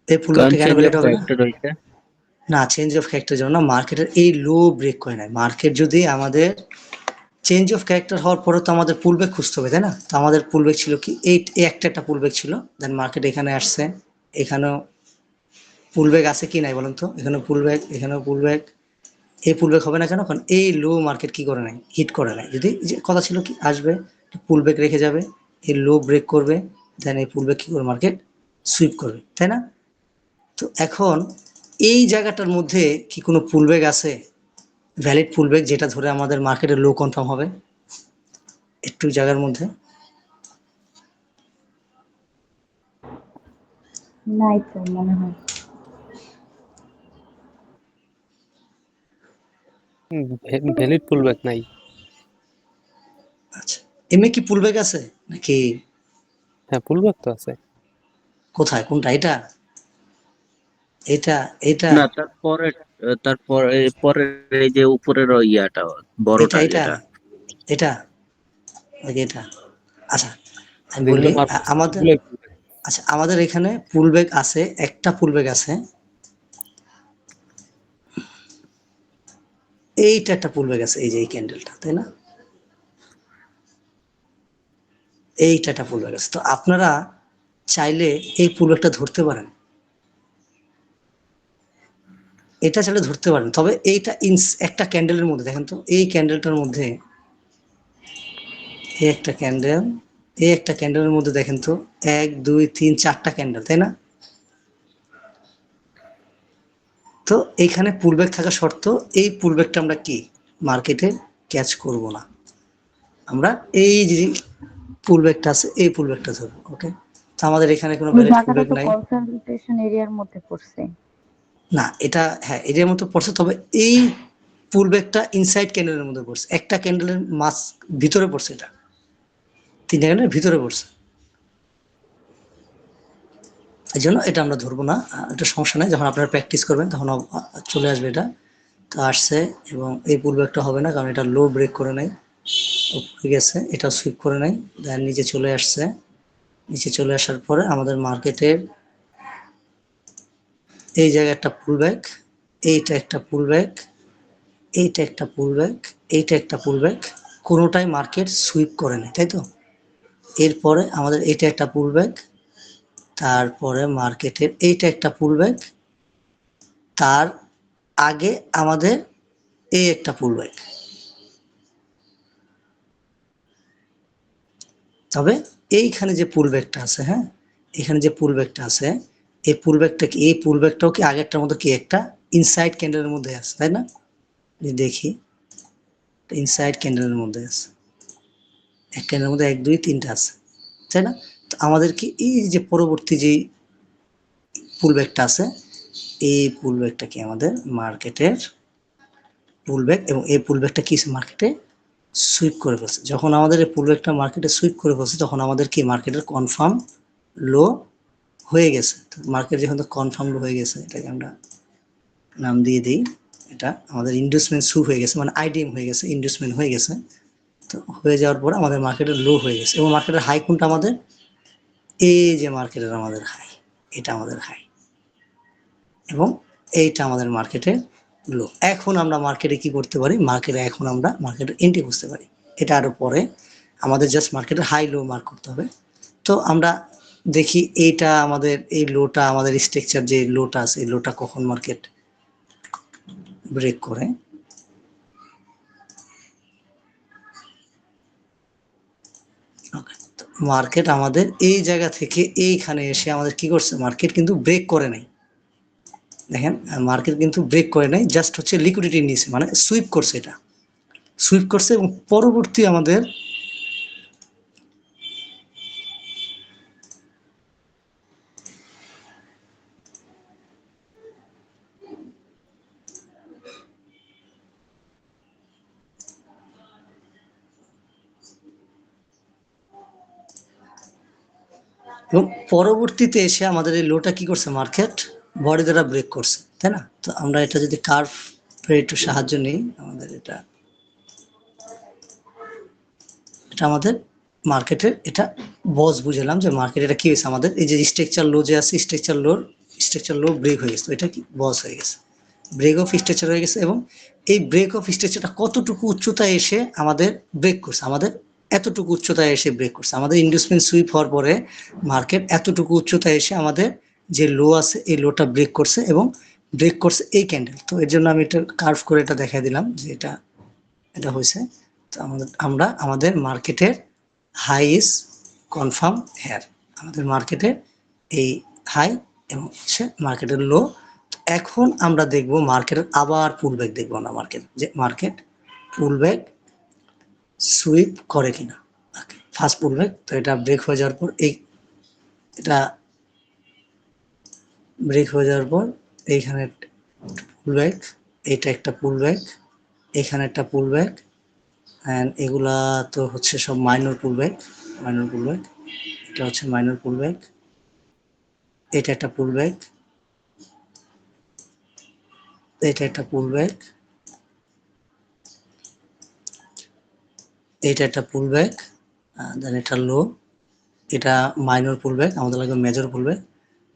S1: এই পুলব্যাকটা কেন ভ্যালিড হবে না? না, চেঞ্জ অফ ক্যারেক্টার জন্য না, মার্কেটের এই লো ব্রেক করে নাই। মার্কেট যদি আমাদের চেঞ্জ অফ ক্যারেক্টার হওয়ার পরে তো আমাদের পুলব্যাক খুঁজতে হবে, তাই না? তো আমাদের পুলব্যাক ছিল কি এই একটা পুলব্যাক ছিল, দেন মার্কেট এখানে আসছে, এখানেও পুলব্যাক আছে কি নাই বলেন তো, এখানেও পুলব্যাক, এখানেও পুলব্যাক, এই পুলব্যাক হবে না কেন, কারণ এই লো মার্কেট কি করে নাই, হিট করে নাই। যদি যে কথা ছিল কি আসবে পুলব্যাক রেখে যাবে, এই লো ব্রেক করবে, দেন এই পুলব্যাক কি করবে, মার্কেট সুইপ করবে, তাই না? তো এখন এই জায়গাটার মধ্যে কি কোনো পুলব্যাক আছে, ভ্যালিড পুলব্যাক, যেটা ধরে আমাদের মার্কেটের লো কনফার্ম হবে একটু জায়গার মধ্যে?
S5: নাই তো মনে হয়।
S3: ভ্যালিড পুলব্যাক নাই।
S1: আচ্ছা, এমনি কি পুলব্যাক আছে নাকি?
S3: হ্যাঁ, পুলব্যাক তো আছে।
S1: কোথায়, কোনটা, এটা, এটা, এটা,
S4: না, তারপরে পরের এই যে উপরের ওই ইয়াটা বড়টা
S1: এটা,
S4: যেটা,
S1: এটা নাকি এটা? আচ্ছা আমি
S3: যেগুলো
S1: বলি
S3: মার্কেট
S1: আমাদের,
S3: পুলব্যাক।
S1: আচ্ছা আমাদের এখানে পুলব্যাক আছে, একটা পুলব্যাক আছে, এইটা একটা পুলব্যাক আছে, এই যে এই ক্যান্ডেলটা, তাই না? এইটা একটা পুলব্যাক আছে। তো আপনারা চাইলে এই পুলব্যাকটা ধরতে পারেন, এটা চাইলে ধরতে পারেন, তবে এইটা একটা ক্যান্ডেলের মধ্যে দেখেন তো, এই ক্যান্ডেলটার মধ্যে, এই একটা ক্যান্ডেল, এই একটা ক্যান্ডেলের মধ্যে দেখেন তো 1 2 3 4টা ক্যান্ডেল, তাই না? তো এইখানে পুলব্যাক থাকা শর্ত, এই পুলব্যাকটা আমরা কি মার্কেটে ক্যাচ করব না, আমরা এই যে পুলব্যাকটা আছে এই পুলব্যাকটা ধরবো। ওকে, তো আমাদের এখানে কোনো
S5: এই
S1: ভ্যালিড
S5: জায়গাটা
S1: পুলব্যাক
S5: তো
S1: নাই।
S5: কনসেন্ট্রেশন এরিয়ার মধ্যে পড়ছে।
S1: না, এটা হ্যাঁ এরিয়ার মতো পড়ছে, তবে এই পুলব্যাকটা ইনসাইড ক্যান্ডেলের মধ্যে পড়ছে, একটা ক্যান্ডেলের মাস ভিতরে পড়ছে, এটা 3টা ক্যান্ডেলের ভিতরে পড়ছে, এই জন্য এটা আমরা ধরবো না। এটা সমস্যা নাই, যখন আপনারা প্র্যাকটিস করবেন তখন চলে আসবে এটা। তো আসছে, এবং এই পুলব্যাকটা হবে না কারণ এটা লো ব্রেক করে নাই, উপরে গেছে, এটা সুইপ করে নাই, দেন নিচে চলে আসছে। নিচে চলে আসার পরে আমাদের মার্কেটের এই জায়গায় একটা পুল ব্যাক, এইটা একটা পুল ব্যাক, এইটা একটা পুল ব্যাক, এইটা একটা পুল ব্যাক, কোনোটাই মার্কেট সুইপ করে নাই, তাই তো? এরপরে আমাদের এইটা একটা পুল ব্যাক, তারপরে মার্কেটের এইটা একটা পুল ব্যাক, তার আগে আমাদের এই একটা পুল ব্যাক। তবে এইখানে যে পুল ব্যাকটা আছে, হ্যাঁ, এখানে যে পুল ব্যাকটা আছে, এই পুল ব্যাকটা কি, এই পুল ব্যাকটাও কি আগেরটার মতো কি একটা ইনসাইড ক্যান্ডেলের মধ্যে আছে, তাই না? দেখি, ইনসাইড ক্যান্ডেলের মধ্যে আছে, এক ক্যান্ডেলের মধ্যে 1 2 3টা আছে, তাই না? তো আমাদের কি এই যে পরবর্তী যে পুল ব্যাকটা আছে, এই পুল ব্যাকটা কি আমাদের মার্কেটের পুল ব্যাক, এবং এই পুল ব্যাকটা কি মার্কেটে সুইপ করে ফেলছে। যখন আমাদের এই পুল ব্যাকটা মার্কেটে সুইপ করে ফেলছে, তখন আমাদের কি মার্কেটের কনফার্ম লো হয়ে গেছে। মার্কেট যখন কনফার্ম লো হয়ে গেছে, এটাকে আমরা নাম দিয়ে দিই, এটা আমাদের ইন্ডাসমেন্ট শুরু হয়ে গেছে, মানে আইডিএম হয়ে গেছে, ইন্ডাসমেন্ট হয়ে গেছে। তো হয়ে যাওয়ার পরে আমাদের মার্কেটের লো হয়ে গেছে, এবং মার্কেটের হাই কোনটা আমাদের, এই যে মার্কেটের আমাদের হাই, এটা আমাদের হাই, এবং এইটা আমাদের মার্কেটের লো। এখন আমরা মার্কেটে কি করতে পারি, মার্কেটে এখন আমরা মার্কেটের এন্ট্রি বুঝতে পারি। এটা আরো পরে, আমাদের জাস্ট মার্কেটের হাই লো মার্ক করতে হবে। তো আমরা দেখি এইটা আমাদের এই লোটা, আমাদের স্ট্রাকচার যে লোটা আছে, এই লোটা কখন মার্কেট ব্রেক করে। মার্কেট আমাদের এই জায়গা থেকে এইখানে এসে আমাদের কি করছে, মার্কেট কিন্তু ব্রেক করে নাই। দেখেন, মার্কেট কিন্তু ব্রেক করে নাই, জাস্ট হচ্ছে লিকুইডিটি নিয়েছে, মানে সুইপ করছে, এটা সুইপ করছে। এবং পরবর্তী আমাদের এবং পরবর্তীতে এসে আমাদের এই লোটা কি করছে, মার্কেট বডি দ্বারা ব্রেক করছে, তাই না? তো আমরা এটা যদি কার্ভ একটু সাহায্য নিই, আমাদের এটা আমাদের মার্কেটের এটা বস বুঝলাম যে মার্কেট এটা কি হয়েছে, আমাদের এই যে স্ট্রাকচার লো যে আছে, স্ট্রাকচার লো ব্রেক হয়ে গেছে, এটা কি বস হয়ে গেছে, ব্রেক অফ স্ট্রাকচার হয়ে গেছে। এবং এই ব্রেক অফ স্ট্রাকচারটা কতটুকু উচ্চতায় এসে আমাদের ব্রেক করছে, আমাদের এতটুকু উচ্চতায় এসে ব্রেক করছে। আমাদের ইন্ডাসমেন্ট সুইপ হওয়ার পরে মার্কেট এতটুকু উচ্চতায় এসে আমাদের যে লো আছে, এই লোটা ব্রেক করছে, এবং ব্রেক করছে এই ক্যান্ডেল। তো এর জন্য আমি এটা কার্ভ করে এটা দেখাই দিলাম যে এটা হয়েছে। তো আমরা আমাদের মার্কেটের হাই ইজ কনফার্ম হেয়ার, আমাদের মার্কেটের এই হাই এবং হচ্ছে মার্কেটের লো। এখন আমরা দেখব মার্কেটের আবার পুল ব্যাক দেখবো না, মার্কেট পুল ব্যাক সুইপ করে কিনা। ফার্স্ট পুল ব্যাক, তো এটা ব্রেক হয়ে যাওয়ার পর এটা ব্রেক হয়ে যাওয়ার পর এইখানে পুল ব্যাক, এইটা একটা পুল ব্যাক, এখানে একটা পুল ব্যাক, অ্যান্ড এগুলা তো হচ্ছে সব মাইনর পুল ব্যাক, এটা হচ্ছে মাইনর পুল ব্যাক, এটা একটা পুল ব্যাক, এটা একটা পুল ব্যাক, এটা একটা পুল ব্যাক, দেন এটা লো, এটা মাইনর পুল ব্যাক, আমাদের লাগবে মেজর পুল ব্যাক।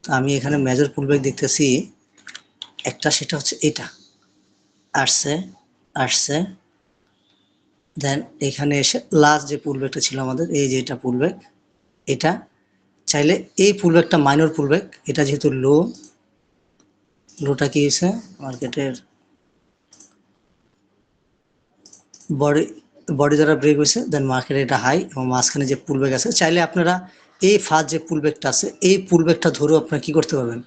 S1: তো আমি এখানে মেজর পুল ব্যাক দেখতেছি একটা, সেটা হচ্ছে এটা আসছে, দেন এখানে এসে লাস্ট যে পুল ব্যাকটা ছিল আমাদের, এই যে এটা পুল ব্যাক, এটা চাইলে এই পুল ব্যাকটা মাইনর পুল ব্যাক, এটা যেহেতু লোটা কি হয়েছে, মার্কেটের বডি দ্বারা ব্রেক হয়েছে, দেন মার্কেটে এটা হাই, এবং মাঝখানে যে পুল ব্যাক আছে, চাইলে আপনারা এই ফার্স্ট যে পুল ব্যাকটা আছে, এই পুল ব্যাকটা ধরেও আপনারা কি করতে পারবেন,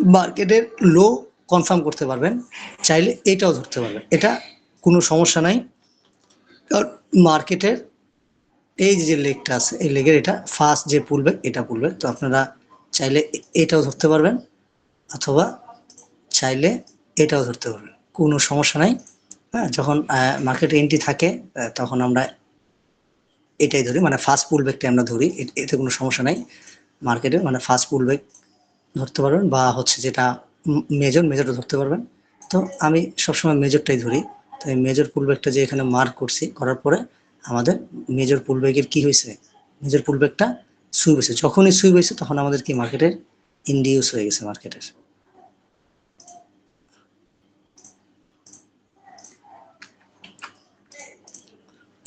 S1: মার্কেটের লো কনফার্ম করতে পারবেন, চাইলে এটাও ধরতে পারবেন, এটা কোনো সমস্যা নাই। কারণ মার্কেটের এই যে লেগটা আছে, এই লেগের এটা ফার্স্ট যে পুল ব্যাক, এটা পুল ব্যাক। তো আপনারা চাইলে এটাও ধরতে পারবেন, অথবা চাইলে এটাও ধরতে পারবেন, কোনো সমস্যা নাই। হ্যাঁ, যখন মার্কেটে এন্ট্রি থাকে তখন আমরা এটাই ধরি, মানে ফার্স্ট পুল ব্যাকটা আমরা ধরি, এতে কোনো সমস্যা নাই। মার্কেটে মানে ফার্স্ট পুল ব্যাক ধরতে পারবেন, বা হচ্ছে যেটা মেজরটা ধরতে পারবেন। তো আমি সবসময় মেজরটাই ধরি। তো এই মেজর পুলব্যাকটা যে এখানে মার্ক করছি, করার পরে আমাদের মেজর পুলব্যাকের কি হয়েছে, মেজর পুলব্যাকটা সুইপ হয়েছে। যখনই সুইপ হয়েছে তখন আমাদের কি মার্কেটের ইন্ডিউস হয়ে গেছে, মার্কেটের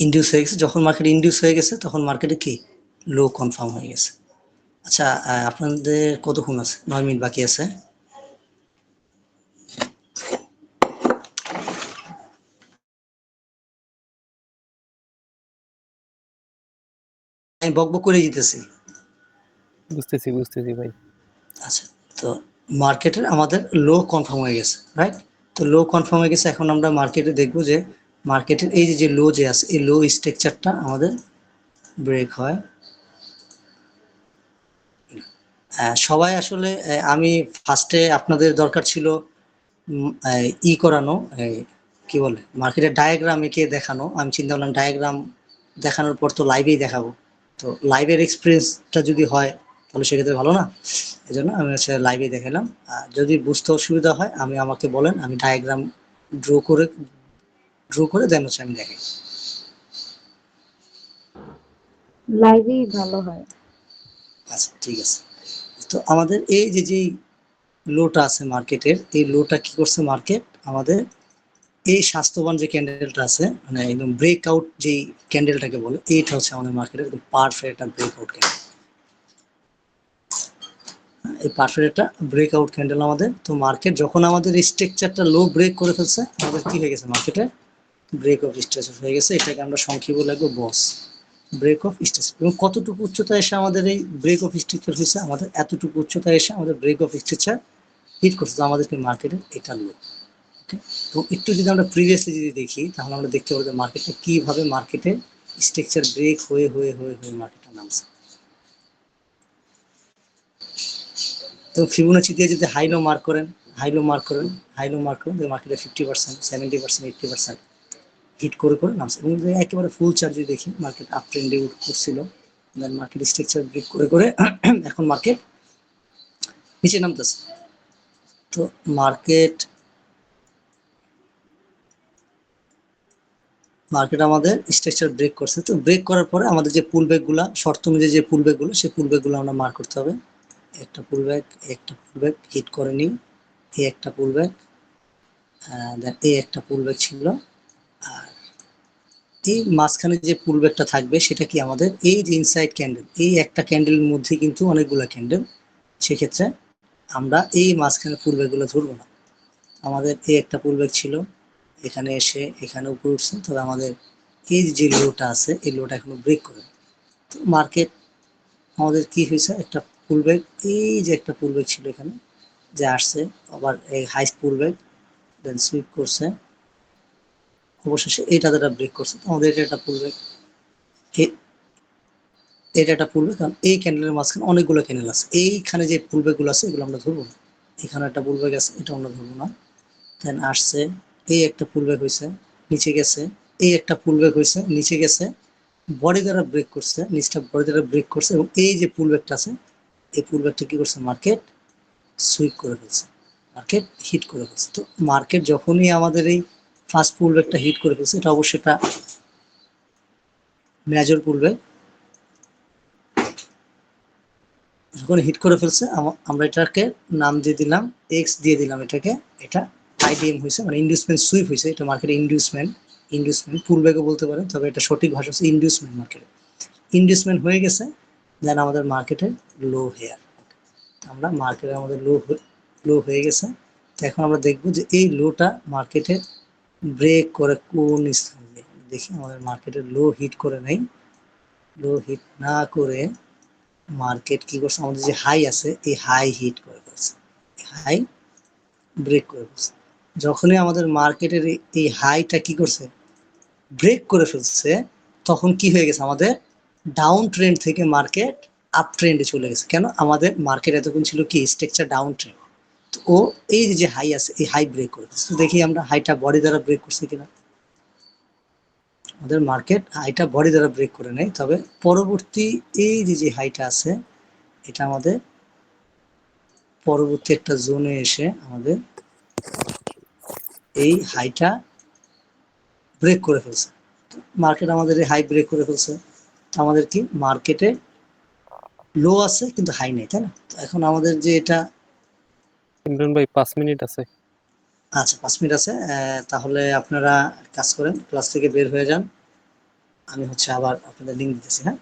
S1: ইন্ডিউস হয়ে গেছে। যখন মার্কেট ইন্ডিউস হয়ে গেছে তখন মার্কেটে কি লো কনফার্ম হয়ে গেছে। আচ্ছা, আপনাদের কতক্ষণ আছে? 9 মিনিট বাকি আছে। আমি বকবক করে দিতেছি।
S3: বুঝতেছি ভাই।
S1: আচ্ছা, তো মার্কেটের আমাদের লো কনফার্ম হয়ে গেছে, রাইট? তো লো কনফার্ম হয়ে গেছে। এখন আমরা মার্কেটে দেখবো যে মার্কেটের এই যে লো যে আছে, এই লো স্ট্রাকচারটা আমাদের ব্রেক হয়। সবাই আসলে আমি ফার্স্টে আপনাদের দরকার ছিল করানো, কি বলে, মার্কেটের ডায়াগ্রাম এঁকে দেখানো। আমি চিন্তা করলাম ডায়াগ্রাম দেখানোর পর তো লাইভেই দেখাবো, তো লাইভের এক্সপিরিয়েন্সটা যদি হয় তাহলে সেক্ষেত্রে ভালো না। এই জন্য আমি হচ্ছে লাইভে দেখালাম। যদি বুঝতে অসুবিধা হয় আমাকে বলেন, আমি ডায়াগ্রাম ড্র করে দেন হচ্ছে আমি দেখাই।
S5: লাইভেই ভালো হয়।
S1: আচ্ছা, ঠিক আছে। তো আমাদের এই যে লোটা আছে মার্কেটের, এই লোটা কি করছে মার্কেট আমাদের, এই স্বাস্থ্যবান যে ক্যান্ডেলটা আছে, মানে একদম ব্রেকআউট যে ক্যান্ডেলটাকে বলে, এইটা হচ্ছে আমাদের মার্কেটের একদম পারফেক্ট একটা ব্রেকআউট ক্যান্ডেল। এই পারফেক্ট একটা ব্রেকআউট ক্যান্ডেল আমাদের। তো মার্কেট যখন আমাদের স্ট্রাকচারটা লো ব্রেক করে ফেলছে, আমাদের কি হয়ে গেছে, মার্কেটে ব্রেক অফ স্ট্রাকচার হয়ে গেছে। এটাকে আমরা সংক্ষেপে লাগবো বস, ব্রেক অফ স্ট্রাকচার। এবং কতটুকু উচ্চতায় এসে আমাদের এই ব্রেক অফ স্ট্রাকচার হয়েছে, আমাদের এতটুকু উচ্চতায় এসে আমাদের ব্রেক অফ স্ট্রাকচার হিট করছে। তো আমাদেরকে মার্কেটের এটা লো। তো একটু যদি আমরা প্রিভিয়াসলি যদি দেখি, তাহলে আমরা দেখতে পাবো মার্কেটটা কিভাবে মার্কেটে স্ট্রাকচার ব্রেক হয়ে হয়ে হয়ে হয়ে মার্কেটটা নামছে। তো ফিবোনাচি দিয়ে যদি হাইলো মার্ক করেন, হাইলো মার্ক করেন, হাইলো মার্ক করেন, মার্কেটে 50%, 70%, 80% হিট করে করে নামছে। এবং যদি একেবারে ফুল চার্জ যদি দেখি, মার্কেট আপ ট্রেন্ডে উঠছিল, দেন মার্কেট স্ট্রাকচার ব্রেক করে করে এখন মার্কেট নিচে নামতেছে। তো মার্কেট আমাদের স্ট্রাকচার ব্রেক করছে। তো ব্রেক করার পরে আমাদের যে পুলব্যাক গুলা, শর্ত অনুযায়ী যে পুলব্যাক গুলো, সেই পুলব্যাক গুলো আমরা মার্ক করতে হবে। একটা পুলব্যাক হিট করেনি, এই একটা পুলব্যাক, দেন এই একটা পুলব্যাক ছিল। আর এই মাঝখানে যে পুলব্যাকটা থাকবে সেটা কি আমাদের এই যে ইনসাইড ক্যান্ডেল, এই একটা ক্যান্ডেলের মধ্যে কিন্তু অনেকগুলো ক্যান্ডেল, সেক্ষেত্রে আমরা এই মাঝখানে পুলব্যাক গুলো ধরবো না। আমাদের এই একটা পুলব্যাক ছিল, এখানে এসে এখানে উপরে উঠছে, তবে আমাদের এই যে লোটা আছে, এই লোটা এখনো ব্রেক করে। তো মার্কেট আমাদের কি হয়েছে, একটা পুলব্যাক, এই যে একটা পুলব্যাক ছিল এখানে যে আসছে, আবার এই হাই পুলব্যাক, দেন সুইপ করছে, অবশেষে এইটা দ্বারা ব্রেক করছে। তো আমাদের এটা একটা পুলব্যাক, এটা একটা পুলব্যাক। কারণ এই ক্যান্ডেলের মাঝখানে অনেকগুলো ক্যান্ডেল আছে, এইখানে যে পুলব্যাক গুলো আছে এগুলো আমরা ধরবো না। এখানে একটা পুলব্যাক আছে, এটা আমরা ধরবো না। দেন আসছে, এই একটা পুলব্যাক হয়েছে, নিচে গেছে, এই একটা পুলব্যাক হয়েছে, নিচে গেছে, বডি দ্বারা ব্রেক করছে, নিচটা বডি দ্বারা ব্রেক করছে, এবং এই যে পুলব্যাকটা আছে, এই পুলব্যাকটা কি করছে, মার্কেট সুইপ করে ফেলছে, মার্কেট হিট করে ফেলছে। তো মার্কেট যখনই আমাদের এই ফার্স্ট পুলব্যাকটা হিট করে ফেলছে, এটা অবশ্যই একটা মেজর পুলব্যাক। যখন হিট করে ফেলছে, আমরা এটাকে নাম দিয়ে দিলাম, এক্স দিয়ে দিলাম এটাকে, এটা আইডিএম হয়েছে, মানে ইন্ডিউসমেন্ট সুইপ হয়েছে। এটা মার্কেটে ইন্ডিউসমেন্ট পুলব্যাকও বলতে পারেন, তবে এটা সঠিক ভাষা হচ্ছে ইন্ডিউসমেন্ট। মার্কেটে ইন্ডিউসমেন্ট হয়ে গেছে, দেন আমাদের মার্কেটে লো হেয়ার, আমরা মার্কেটে আমাদের লো হয়ে গেছে। তো এখন আমরা দেখবো যে এই লোটা মার্কেটে ব্রেক করে কোন স্থানে, দেখি আমাদের মার্কেটে লো হিট করে নেই, লো হিট না করে মার্কেট কি করছে, আমাদের যে হাই আছে এই হাই হিট করে ফেলছে, হাই ব্রেক করে ফেলছে। যখনই আমাদের মার্কেটের এই হাইটা কি করছে, ব্রেক করে ফেলছে, তখন কি হয়ে গেছে, আমাদের ডাউন ট্রেন্ড থেকে মার্কেট আপ ট্রেন্ডে চলে গেছে। কেন, আমাদের মার্কেট এতক্ষণ ছিল কি স্ট্রাকচার ডাউন ট্রেন্ড। তো ও এই যে হাই আছে, এই হাই ব্রেক করে দিচ্ছে। দেখি আমরা হাইটা বডি দ্বারা ব্রেক করছে কিনা। আমাদের মার্কেট হাইটা বডি দ্বারা ব্রেক করে নেয়, তবে পরবর্তী এই যে হাইটা আছে, এটা আমাদের পরবর্তী একটা জোনে এসে আমাদের এই হাইটা ব্রেক করে ফেলছে, মার্কেট আমাদের হাই ব্রেক করে ফেলছে, আমাদের কি মার্কেটে লো আছে কিন্তু হাই নেই, তাই না? তো এখন আমাদের যে এটা,
S3: ইমরান ভাই 5 মিনিট আছে।
S1: আচ্ছা 5 মিনিট আছে, তাহলে আপনারা কাজ করেন, ক্লাস থেকে বের হয়ে যান, আমি হচ্ছে আবার আপনাদের লিঙ্ক দিতেছি। হ্যাঁ,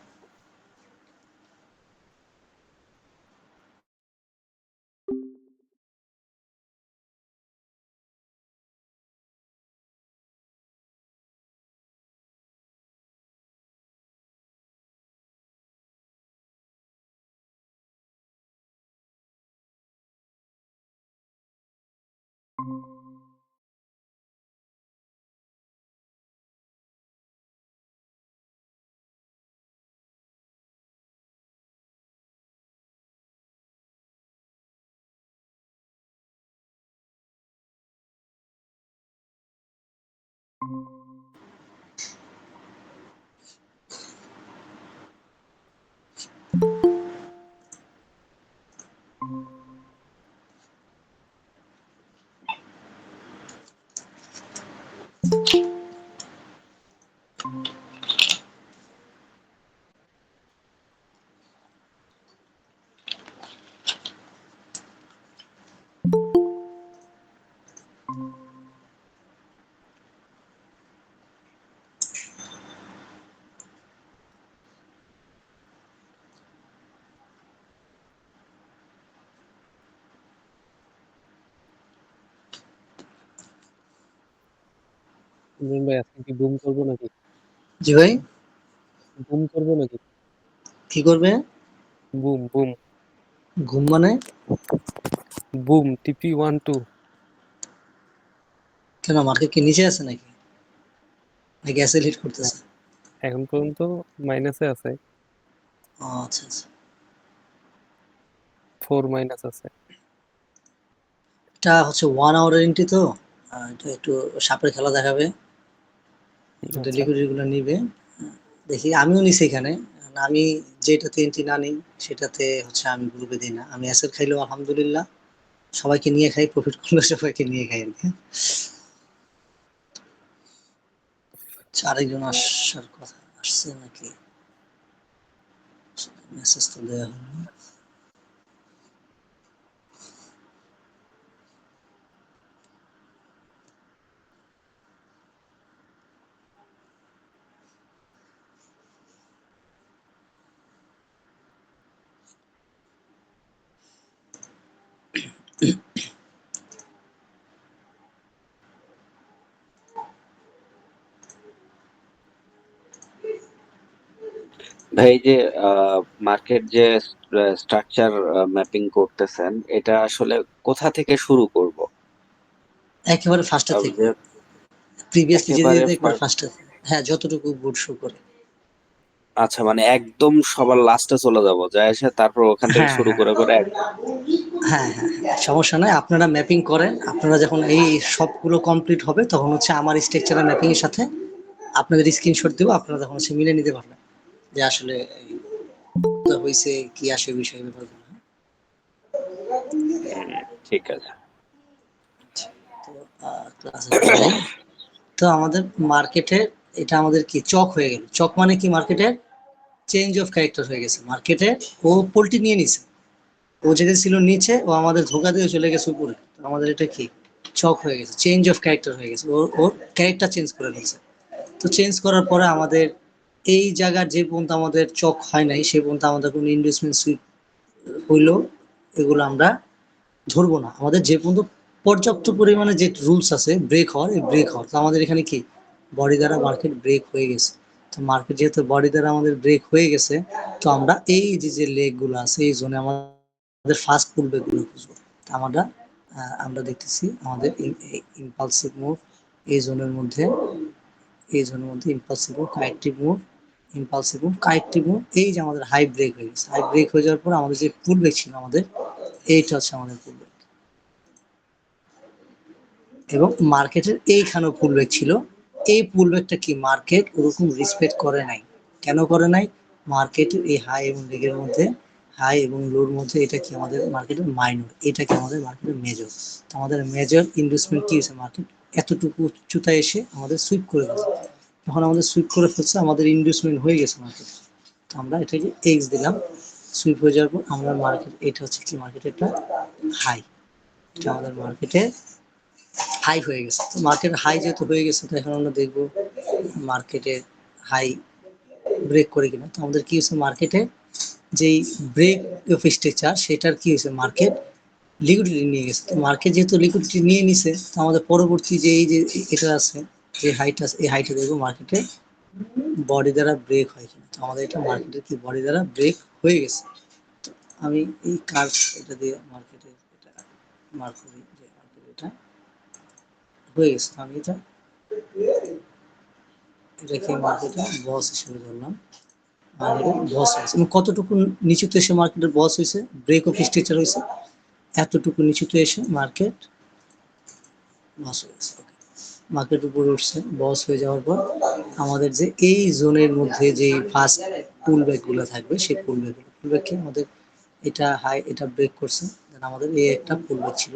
S3: ইমরান ভাই আজকে কি বুম করবো নাকি?
S1: জি ভাই,
S3: বুম করবো নাকি?
S1: কি করবে?
S3: বুম বুম
S1: ঘুম মানে?
S3: Broom TP12।
S1: কেন, মার্কেট কি নিচে আছে নাকি, নাকি অ্যাসেল হিট করতেছে?
S3: এখন পর্যন্ত মাইনাসে আছে,
S1: ও আচ্ছা আচ্ছা,
S3: 4 মাইনাস আছে।
S1: এটা হচ্ছে 1 আওয়ারের এন্ট্রি তো, এটা একটু সাপের খেলা দেখাবে,
S3: আচ্ছা,
S1: লিকুইডিটি গুলো নিবে। দেখি আমিও নিছি এখানে, আমি যেটাতে এন্ট্রি না নিই সেটাতে হচ্ছে আমি গ্রুপে দিই না, আমি অ্যাসেল খাইলেও আলহামদুলিল্লাহ সবাইকে নিয়ে খাই, প্রফিট করলে সবাইকে নিয়ে খাই আর কি। আচ্ছা, আরেকজন আসার কথা, আসছে নাকি? মেসেজ তো দেওয়া হলো।
S4: ভাই এই যে মার্কেট যে স্ট্রাকচার ম্যাপিং করতেছেন, এটা আসলে কোথা থেকে শুরু করব?
S1: একেবারে ফার্স্টে থেকে,
S4: যে
S1: প্রিভিয়াসলি যেতে
S4: একেবারে
S1: যেতে একবার ফার্স্টে, হ্যাঁ যতটুকু বোর্ড শো করে।
S4: আচ্ছা, মানে একদম সবার লাস্টে চলে যাব, যা এসে তারপর ওখান থেকে
S1: হ্যাঁ
S4: শুরু
S1: হ্যাঁ
S4: করে করে
S1: হ্যাঁ হ্যাঁ হ্যাঁ, সমস্যা নাই, আপনারা ম্যাপিং করেন, আপনারা যখন এই সবগুলো কমপ্লিট হবে তখন হচ্ছে আমার স্ট্রাকচারাল ম্যাপিং এর সাথে আপনাদের স্ক্রিনশট দেবো, আপনারা তখন হচ্ছে মিলে নিতে পারবেন যে আসলে হয়েছে কি আসে বিষয় ব্যাপারগুলো।
S4: ঠিক আছে।
S1: তো ক্লাসে যাই। তো আমাদের মার্কেটে এটা আমাদের কি চক হয়ে গেল, চক মানে কি মার্কেটের চেঞ্জ অফ ক্যারেক্টার হয়ে গেছে, মার্কেটে ও পোল্টি নিয়ে নিছে, ও যেটা ছিল নিচে ও আমাদের ধোকা দিয়ে চলে গেছে উপরে, তো আমাদের এটা কি চক হয়ে গেছে, চেঞ্জ অফ ক্যারেক্টার হয়ে গেছে, ওর ক্যারেক্টার চেঞ্জ করে ফেলছে। তো চেঞ্জ করার পরে আমাদের এই জায়গার যে পর্যন্ত আমাদের চক হয় নাই সে পর্যন্ত আমাদের কোনো ইনভেস্টমেন্ট সুইপ হইলো এগুলো আমরা ধরবো না, আমাদের যে পর্যন্ত পর্যাপ্ত পরিমাণে যে রুলস আছে ব্রেক হওয়ার, এই ব্রেক হওয়ার, তো আমাদের এখানে কি বডি দ্বারা মার্কেট ব্রেক হয়ে গেছে, তো মার্কেট যেহেতু বডি দ্বারা আমাদের ব্রেক হয়ে গেছে, তো আমরা এই যে যে লেগ গুলো আছে এই জোনে আমাদের ফার্স্ট পুল ব্যাক গুলো খুঁজবো। তো আমরা দেখতেছি আমাদের ইম্পালসিভ মুভ এই জোনের মধ্যে, এই জোনের মধ্যে impulsive move, corrective move, impulsive move, corrective move, এই যে আমাদের হাই ব্রেক হয়ে গেছে, হাই ব্রেক হয়ে যাওয়ার পর আমাদের যে পুল ব্যাক ছিল আমাদের, এইটা হচ্ছে আমাদের পুল ব্যাক, এবং মার্কেটের এইখানেও পুলব্যাক ছিল, এই পুলব্যাকটা কি মার্কেট ওরকম রেসপেক্ট করে নাই, কেন করে নাই? মার্কেটের এই হাই এবং লেগের মধ্যে হাই এবং লোর মধ্যে এটা কি আমাদের মার্কেটের মাইনর, এটা কি আমাদের মার্কেটের মেজর। তো আমাদের মেজর ইনভেস্টমেন্ট কি হয়েছে, মার্কেট এতটুকু উচ্চতায় এসে আমাদের সুইপ করে ফেলছে। যখন আমাদের সুইপ করে ফেলছে আমাদের ইনভেস্টমেন্ট হয়ে গেছে মার্কেট, তো আমরা এটাকে এক্স দিলাম। সুইপ হয়ে যাওয়ার পর আমরা মার্কেট, এটা হচ্ছে কি মার্কেটের একটা হাই, এটা আমাদের মার্কেটে হাই হয়ে গেছে। তো মার্কেট হাই যেহেতু হয়ে গেছে, তো এখন আমরা দেখবো মার্কেটের হাই ব্রেক করে কিনা। তো আমাদের কি হয়েছে, মার্কেটে যেই ব্রেক অফ স্ট্রাকচার সেটার কি হয়েছে, মার্কেট লিকুইডিটি নিয়ে গেছে। তো মার্কেট যেহেতু লিকুইডিটি নিয়ে নিছে, তো আমাদের পরবর্তী যে এই যে এটা আছে, যে হাইটা আছে, এই হাইটা দেখবো মার্কেটে বডি দ্বারা ব্রেক হয় কিনা। তো আমাদের এটা মার্কেটের কি বডি দ্বারা ব্রেক হয়ে গেছে। তো আমি এই কার্ভ এটা দিয়ে মার্কেটে এটা মার্ক করি যে মার্কেট এটা হয়ে গেছে। তো আমি এটাকে মার্কেটে বস হিসেবে ধরলাম, মার্কেটের বস হয়েছে। এবং কতটুকু নিচুতে এসে মার্কেটের বস হয়েছে, ব্রেক অফ স্ট্রাকচার হয়েছে, এতটুকু নিচুতে এসে মার্কেট বস হয়ে গেছে। মার্কেট উপরে উঠছে, বস হয়ে যাওয়ার পর আমাদের যে এই জোনের মধ্যে যে ফার্স্ট পুল ব্যাক গুলো থাকবে, সেই পুল ব্যাককে আমাদের এটা হাই, এটা ব্রেক করছে। দেন আমাদের এই একটা পুল ব্যাক ছিল,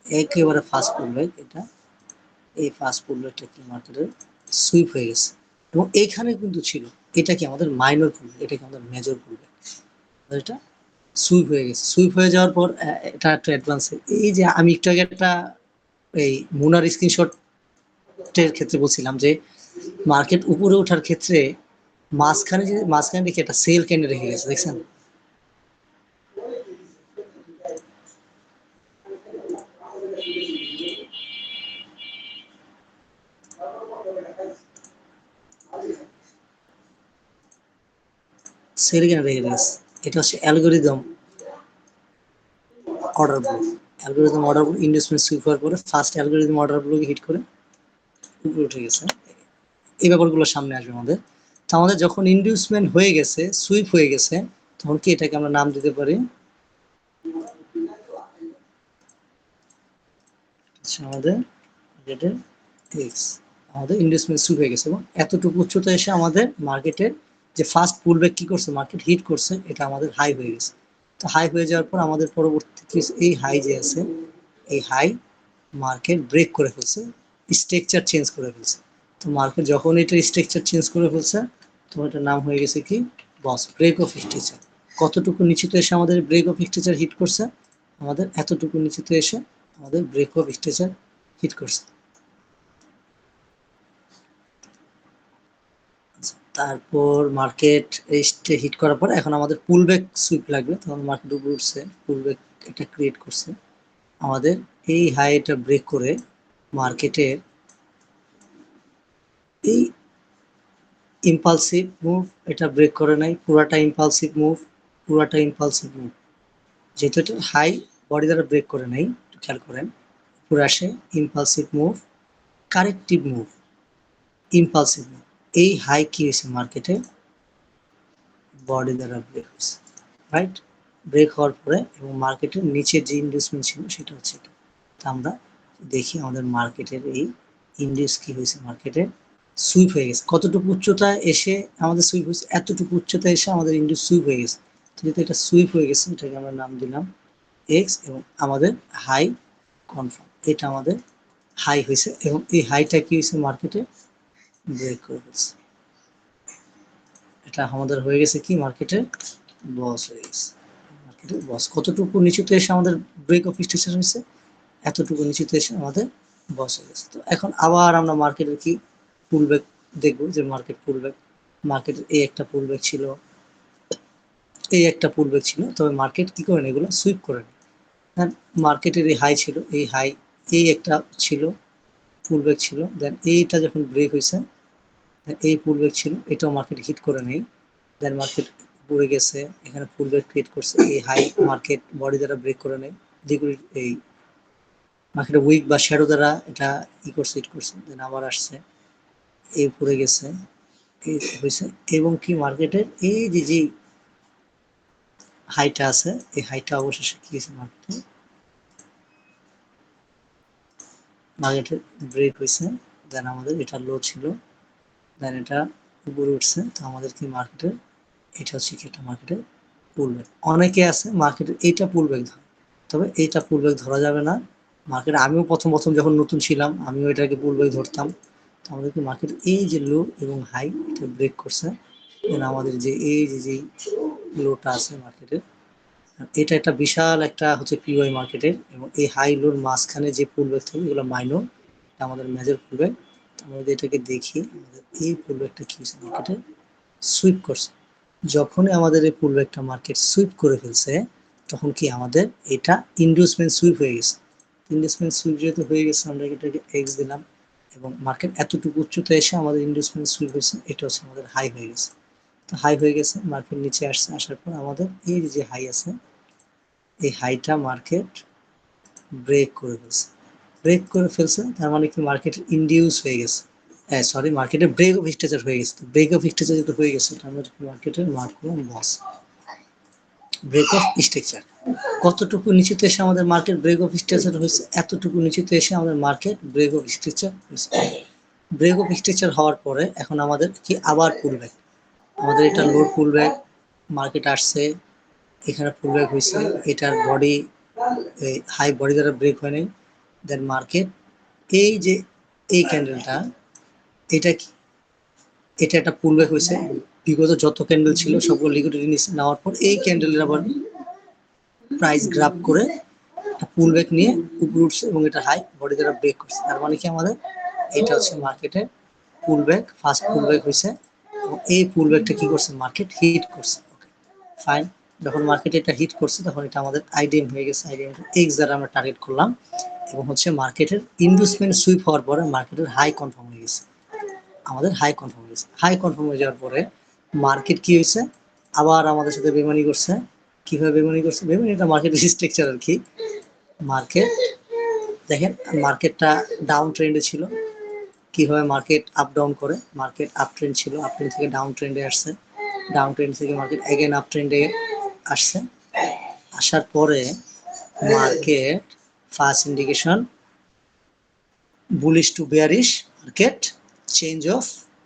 S1: একেবারে ফার্স্ট পুল ব্যাক, এটা এই ফার্স্ট পুল ব্যাকটা কি মার্কেটের সুইপ হয়ে গেছে। এবং এইখানে কিন্তু ছিল এটা কি আমাদের মাইনর পুল ব্যাক, এটা কি আমাদের মেজর পুল ব্যাক, এটা সুইপ হয়ে গেছে। সুইপ হয়ে যাওয়ার পর এটা একটা অ্যাডভান্স, এই যে আমি একটু আগে একটা এই মুনার স্ক্রিনশটের ক্ষেত্রে বলছিলাম যে মার্কেট উপরে ওঠার ক্ষেত্রে মাঝখানে দেখি একটা সেল ক্যান্ডেল রেখে গেছে, দেখছেন? সেল ক্যান্ডেল রেখে গেছে। এটা হচ্ছে algorithm order block. Algorithm order block investment sweep হওয়ার পরে ফার্স্ট অ্যালগোরিদম অর্ডার ব্লকে হিট করে উপরে উঠে গেছে। এই ব্যাপারগুলো সামনে আসবে আমাদের। তো আমাদের যখন ইনডিউসমেন্ট হয়ে গেছে, সুইপ হয়ে গেছে, তখন কি এটাকে আমরা নাম দিতে পারি আমাদের মার্কেটের এক্স। আমাদের ইনভেস্টমেন্ট সুইপ হয়ে গেছে এবং এতটুকু উচ্চতা এসে আমাদের মার্কেটের যে ফার্স্ট পুল ব্যাক কি করছে, মার্কেট হিট করছে, এটা আমাদের হাই হয়ে গেছে। তো হাই হয়ে যাওয়ার পর আমাদের পরবর্তী এই হাই যে আছে, এই হাই মার্কেট ব্রেক করে ফেলছে, স্ট্রাকচার চেঞ্জ করে ফেলছে। তো মার্কেট যখন এটা স্ট্রাকচার চেঞ্জ করে ফেলছে, তো এটার নাম হয়ে গেছে কি বস, ব্রেক অফ স্ট্রাকচার। কতটুকু নিচেতে এসে আমাদের ব্রেক অফ স্ট্রাকচার হিট করছে, আমাদের এতটুকু নিচেতে এসে আমাদের ব্রেক অফ স্ট্রাকচার হিট করছে। তারপর মার্কেট হিট করার পর এখন আমাদের পুল ব্যাক সুইপ লাগবে, তখন মার্কেট উপরে উঠছে, পুল ব্যাক এটা ক্রিয়েট করছে। আমাদের এই হাইটা ব্রেক করে মার্কেটের এই ইম্পালসিভ মুভ এটা ব্রেক করে নাই, পুরাটা ইম্পালসিভ মুভ, পুরাটা ইম্পালসিভ মুভ। যেহেতু এটা হাই বডি দ্বারা ব্রেক করে নাই, খেয়াল করেন পুরো আসে impulsive move, corrective move, impulsive move. এই হাই কি হয়েছে মার্কেটে বডি দ্বারা ব্রেক হয়েছে, রাইট? ব্রেক হওয়ার পরে এবং মার্কেটের নিচের যে ইনভেস্টমেন্ট ছিল সেটা হচ্ছে এটা। তো আমরা দেখি আমাদের মার্কেটের এই ইন্ডেক্স কি হয়েছে, মার্কেটে সুইপ হয়ে গেছে। কতটুকু উচ্চতা এসে আমাদের সুইপ হয়েছে, এতটুকু উচ্চতা এসে আমাদের ইন্ডেক্স সুইপ হয়ে গেছে। তো যেহেতু এটা সুইপ হয়ে গেছে, এটাকে আমরা নাম দিলাম এক্স এবং আমাদের হাই কনফার্ম, এটা আমাদের হাই হয়েছে এবং এই হাইটা কি হয়েছে মার্কেটে ব্রেক করে ফেলছে। এটা আমাদের হয়ে গেছে কি মার্কেটে বস হয়ে গেছে। মার্কেটে বস কতটুকু নিচুতে এসে আমাদের ব্রেক অফ স্ট্রাকচার হয়েছে, এতটুকু নিচুতে এসে আমাদের বস হয়ে গেছে। তো এখন আবার আমরা মার্কেটের কি পুল ব্যাক দেখবো, যে মার্কেট পুল ব্যাক, মার্কেটের এই একটা পুল ব্যাক ছিল, এই একটা পুল ব্যাক ছিল, তবে মার্কেট কি করেন এগুলো সুইপ করেন। মার্কেটের এই হাই ছিল, এই হাই, এই একটা ছিল পুল ব্যাক ছিল, দেন এইটা যখন ব্রেক হয়েছে, এই পুল ব্যাক ছিল, এটাও মার্কেট হিট করে নেই, দেন মার্কেট পড়ে গেছে, এখানে পুল ব্যাক ক্রিয়েট করছে, এই হাই মার্কেট বডি দ্বারা ব্রেক করে নেই, এই মার্কেট উইক বা শ্যাডো দ্বারা এটা ই করছে, হিট করছে, দেন আবার আসছে, এই পড়ে গেছে, এই হয়েছে। এবং কি মার্কেটের এই যে হাইটা আছে, এই হাইটা অবশেষে কি হয়েছে, মার্কেটের ব্রেক হয়েছে, দেন আমাদের এটা লো ছিল, দেন এটা উপরে উঠছে। তো আমাদের কি মার্কেটের এটা হচ্ছে কি, এটা মার্কেটের পুলব্যাক। অনেকে আছে মার্কেটে এইটা পুলব্যাক ধরে, তবে এইটা পুলব্যাক ধরা যাবে না মার্কেটে। আমিও প্রথম যখন নতুন ছিলাম আমিও এটাকে পুলব্যাক ধরতাম। তো আমাদেরকে মার্কেট এই যে লো এবং হাই এটা ব্রেক করছে, আমাদের যে এই যে লোটা আছে মার্কেটের, এটা একটা বিশাল একটা হচ্ছে পিওয়াই মার্কেটের, এবং এই হাই লোর মাঝখানে যে পুলব্যাক থাকে এগুলো মাইনর, আমাদের মেজর পুলব্যাক। আমরা যদি এটাকে দেখি, আমাদের এই পুলব্যাকটা কি হচ্ছে মার্কেটে সুইপ করছে। যখনই আমাদের এই পুলব্যাকটা মার্কেট সুইপ করে ফেলছে, তখন কি আমাদের এটা ইন্ডিউসমেন্ট সুইপ হয়ে গেছে। ইন্ডিউসমেন্ট সুইপ যেহেতু হয়ে গেছে, আমরা এটাকে এক্স দিলাম, এবং মার্কেট এতটুকু উচ্চতা এসে আমাদের ইন্ডিউসমেন্ট সুইপ হয়েছে, এটা হচ্ছে আমাদের হাই হয়ে গেছে। তো হাই হয়ে গেছে, মার্কেট নিচে আসছে, আসার পর আমাদের এই যে হাই আছে, এই হাইটা মার্কেট ব্রেক করে ফেলছে। ব্রেক করে ফেলছে তার মানে কি মার্কেট ইন্ডিউস হয়ে গেছে, সরি মার্কেটে ব্রেক অফ স্ট্রাকচার হয়ে গেছে। ব্রেক অফ স্ট্রাকচার যেটা হয়ে গেছে, তার মানে মার্কেটের মার্ক করলাম লস। ব্রেক অফ স্ট্রাকচার কতটুকু নিচেতে এসে আমাদের মার্কেট ব্রেক অফ স্ট্রাকচার হয়েছে, এতটুকু নিচেতে এসে আমাদের মার্কেট ব্রেক অফ স্ট্রাকচার হয়েছে। ব্রেক অফ স্ট্রাকচার হওয়ার পরে এখন আমাদের কি আবার পুলব্যাক, আমাদের এটা লোড পুলব্যাক, মার্কেট আসছে, এখানে পুলব্যাক হয়েছে, এটার বডি হাই বডি দ্বারা ব্রেক হয় নাই, দেন মার্কেট এই যে এই ক্যান্ডেলটা, এটা কি, এটা একটা পুলব্যাক হয়েছে। বিগত যত ক্যান্ডেল ছিল সবগুলো লিকুইডিটি নেওয়ার পর এই ক্যান্ডেলের আবার প্রাইস গ্রাফ করে পুলব্যাক নিয়ে উপরে উঠছে, এবং এটা হাই বডি দ্বারা ব্রেক করছে। তার মানে কি আমাদের এটা হচ্ছে মার্কেটের পুলব্যাক, ফার্স্ট পুলব্যাক হয়েছে, এবং এই পুলব্যাকটা কি করছে মার্কেট হিট করছে। ওকে ফাইন, যখন মার্কেট এটা হিট করছে তখন এটা আমাদের আইডিএম হয়ে গেছে। আইডিএম এক্স দ্বারা আমরা টার্গেট করলাম, এবং হচ্ছে মার্কেটের ইনভেস্টমেন্ট সুইপ হওয়ার পরে মার্কেটের হাই কনফার্ম হয়ে গেছে, আমাদের হাই কনফার্ম হয়ে গেছে। হাই কনফার্ম হয়ে যাওয়ার পরে মার্কেট কি হয়েছে, আবার আমাদের সাথে বেমানি করছে। কিভাবে বেমানি করছে, বেমানি এটা মার্কেট স্ট্রাকচার আর কি। মার্কেট দেখেন, মার্কেটটা ডাউন ট্রেন্ডে ছিল, কিভাবে মার্কেট আপ ডাউন করে, মার্কেট আপ ট্রেন্ড ছিল, আপ ট্রেন্ড থেকে ডাউন ট্রেন্ডে আসছে, ডাউন ট্রেন্ড থেকে মার্কেট এগেন আপ ট্রেন্ডে আসছে। আসার পরে market first indication bullish to bearish, market change of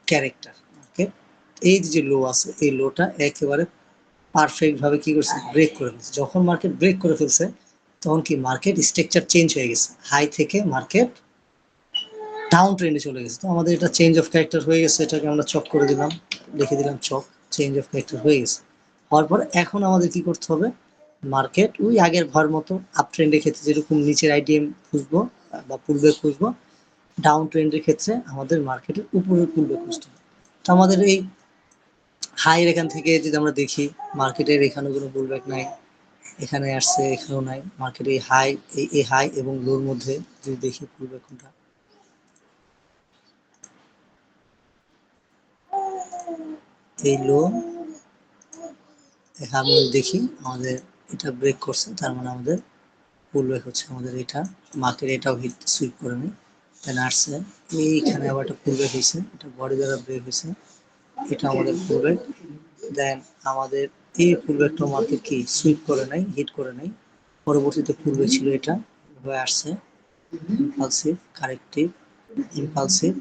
S1: character. Market এই যে লো আছে, এই লোটা একেবারে পারফেক্ট ভাবে কি করছে, ব্রেক করে ফেলছে। যখন মার্কেট ব্রেক করে ফেলছে, তখন কি মার্কেট স্ট্রাকচার চেঞ্জ হয়ে গেছে, হাই থেকে মার্কেট ডাউন ট্রেন্ডে চলে গেছে। তো আমাদের এটা চেঞ্জ অফ ক্যারেক্টার হয়ে গেছে, এটাকে আমরা চক করে দিলাম, লিখে দিলাম চক, চেঞ্জ অফ ক্যারেক্টার হয়ে গেছে। হওয়ার পর এখন আমাদের কি করতে হবে, মার্কেট ওই আগের ভর মতো আপ ট্রেন্ডের ক্ষেত্রে যেরকম নিচের আইডিএম খুঁজবো বা পুলব্যাক খুঁজবো, ডাউন ট্রেন্ডের ক্ষেত্রে আমাদের মার্কেটের উপরে পুলব্যাক খুঁজতে হবে। তো আমাদের এই হাইয়ের এখান থেকে যদি আমরা দেখি, মার্কেটের এখানে কোনো পুলব্যাক নাই, এখানে আসছে, এখানেও নাই। মার্কেট এই হাই, এই হাই এবং লোর মধ্যে যদি দেখি পুলব্যাক কোনটা, এই লো, এখানে দেখি আমাদের এটা ব্রেক করছে, তার মানে আমাদের পুলব্যাক হচ্ছে আমাদের এটা। মার্কেট এটাও হিট সুইপ করে নেই, দেন আসছে এইখানে আবার একটা পুলব্যাক হয়েছে, এটা বডি দ্বারা ব্রেক হয়েছে, এটা আমাদের পুলব্যাক। দেন আমাদের এই পুলব্যাকটা মার্কেট কি সুইপ করে নাই, হিট করে নাই, পরবর্তীতে পুলব্যাক ছিল, এটা হয়ে আসছে ইম্পালসিভ, কারেক্টিভ, ইম্পালসিভ।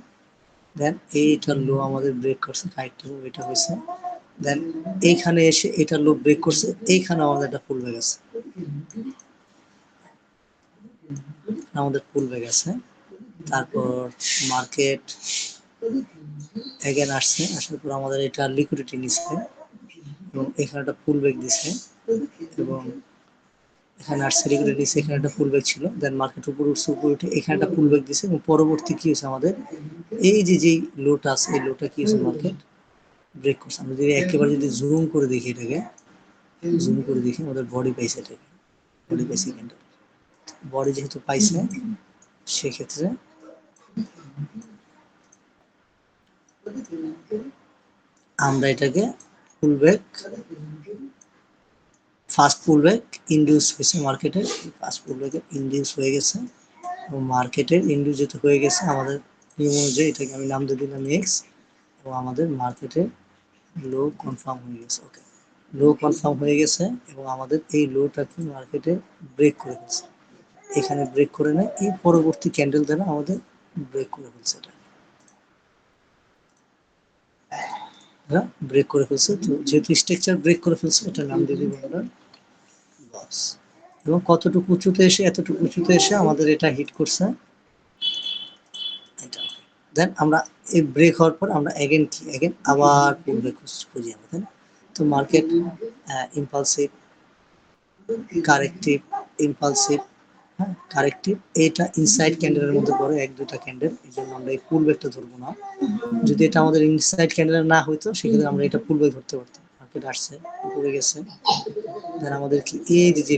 S1: দেন এইটা লো আমাদের ব্রেক করছে, কারেক্টিভ, এটা হয়েছে। দেন এইখানে এসে এটা লো ব্রেক করছে, এইখানে আমাদের একটা পুলব্যাক আছে, আমাদের পুলব্যাক আছে। তারপর মার্কেট এগেন আসছে, আসার পর আমাদের এটা লিকুইডিটি নিচ্ছে, এবং এখানে একটা পুলব্যাক দিছে, এবং এখানে আসছে লিকুইডিটি দিছে, এখানে একটা পুলব্যাক ছিল, দেন মার্কেট উপরে উঠছে, উপরে উঠে এখানে একটা পুলব্যাক দিছে, এবং পরবর্তী কি হয়েছে আমাদের এই যে লোটা আছে, এই লোটা কি হয়েছে মার্কেট ব্রেক করছে। আমরা যদি একেবারে যদি জুম করে দেখি, এটাকে জুম করে দেখি, আমাদের বডি পাইছে, এটাকে বডি পাইছে, এখানটা বডি যেহেতু পাইছে, সেক্ষেত্রে আমরা এটাকে পুলব্যাক, ফার্স্ট পুলব্যাক ইন্ডিউস হয়েছে মার্কেটের, ফার্স্ট পুলব্যাকে ইন্ডিউস হয়ে গেছে, এবং মার্কেটের ইন্ডিউস যেহেতু হয়ে গেছে, আমাদের নিয়ম অনুযায়ী এটাকে আমি নাম দিয়ে দিলাম এক্স, এবং আমাদের মার্কেটের লো কনফার্ম হয়ে গেছে। ওকে, লো কনফার্ম হয়ে গেছে, এবং আমাদের এই লোটাকে মার্কেটে ব্রেক করে ফেলছে, এখানে ব্রেক করে নেয়, এই পরবর্তী ক্যান্ডেল দ্বারা আমাদের ব্রেক করে ফেলছে এটা। ব্রেক করে ফেলছে। তো যেহেতু স্ট্রাকচার ব্রেক করে ফেলছে, এটা নাম দিয়ে দিব আমরা বস। এবং কতটুকু উঁচুতে এসে, এতটুকু উঁচুতে এসে আমাদের এটা হিট করছে। দেন আমরা এই ব্রেক হওয়ার পর আমরা এগেন আবার পুলবে খুঁজি আমরা, তাই না? তো মার্কেট ইম্পালসিভ, কারেক্টিভ, ইম্পালসিভ, হ্যাঁ কারেক্টিভ, এটা ইনসাইড ক্যান্ডেলের মধ্যে পড়ে, এক দুটা ক্যান্ডেল, এই জন্য আমরা এই পুলবেকটা ধরবো না। যদি এটা আমাদের ইনসাইড ক্যান্ডেল না হইতো, সেক্ষেত্রে আমরা এটা পুলবেক ধরতে পারতাম। মার্কেট আসছে, উপরে গেছে, দেন আমাদের কি এই যে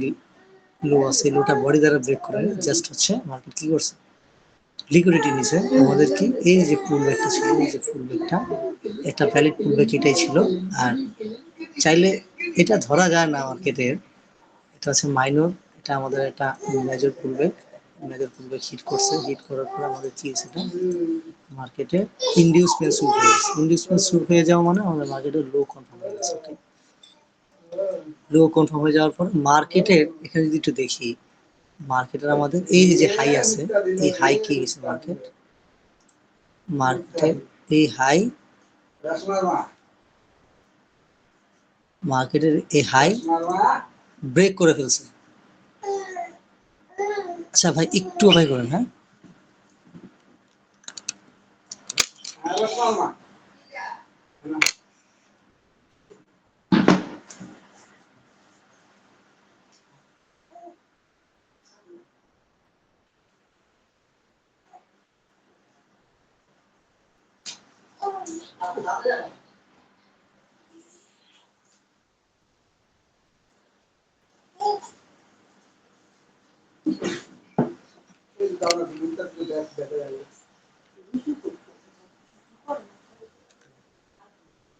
S1: লো আছে, লোটা বডি দ্বারা ব্রেক করে জাস্ট হচ্ছে মার্কেট কি করছে, লিকুইডিটি নিছে। আমাদের কি এই যে পুলব্যাকটা ছিল, এই যে পুলব্যাকটা, একটা ভ্যালিড পুলব্যাক এটাই ছিল। আর চাইলে এটা ধরা যায় না মার্কেটের, এটা হচ্ছে মাইনর, এটা আমাদের একটা major pullback. Major pullback hit করছে, হিট করার পর আমাদের কি হয়েছে, এটা মার্কেটে ইনডিউসমেন্ট শুরু হয়ে গেছে। ইনডিউসমেন্ট শুরু হয়ে যাওয়া মানে আমাদের মার্কেটে লো কনফার্ম হয়ে গেছে। ওকে, লো কনফার্ম হয়ে যাওয়ার পর মার্কেটের এখানে যদি একটু দেখি, মার্কেটের আমাদের এই যে হাই আছে, এই হাই কি গেছে মার্কেট, মার্কেটের এই হাই, মার্কেটের এই হাই ব্রেক করে ফেলছে। আচ্ছা ভাই একটু অপেক্ষা করেন, হ্যাঁ।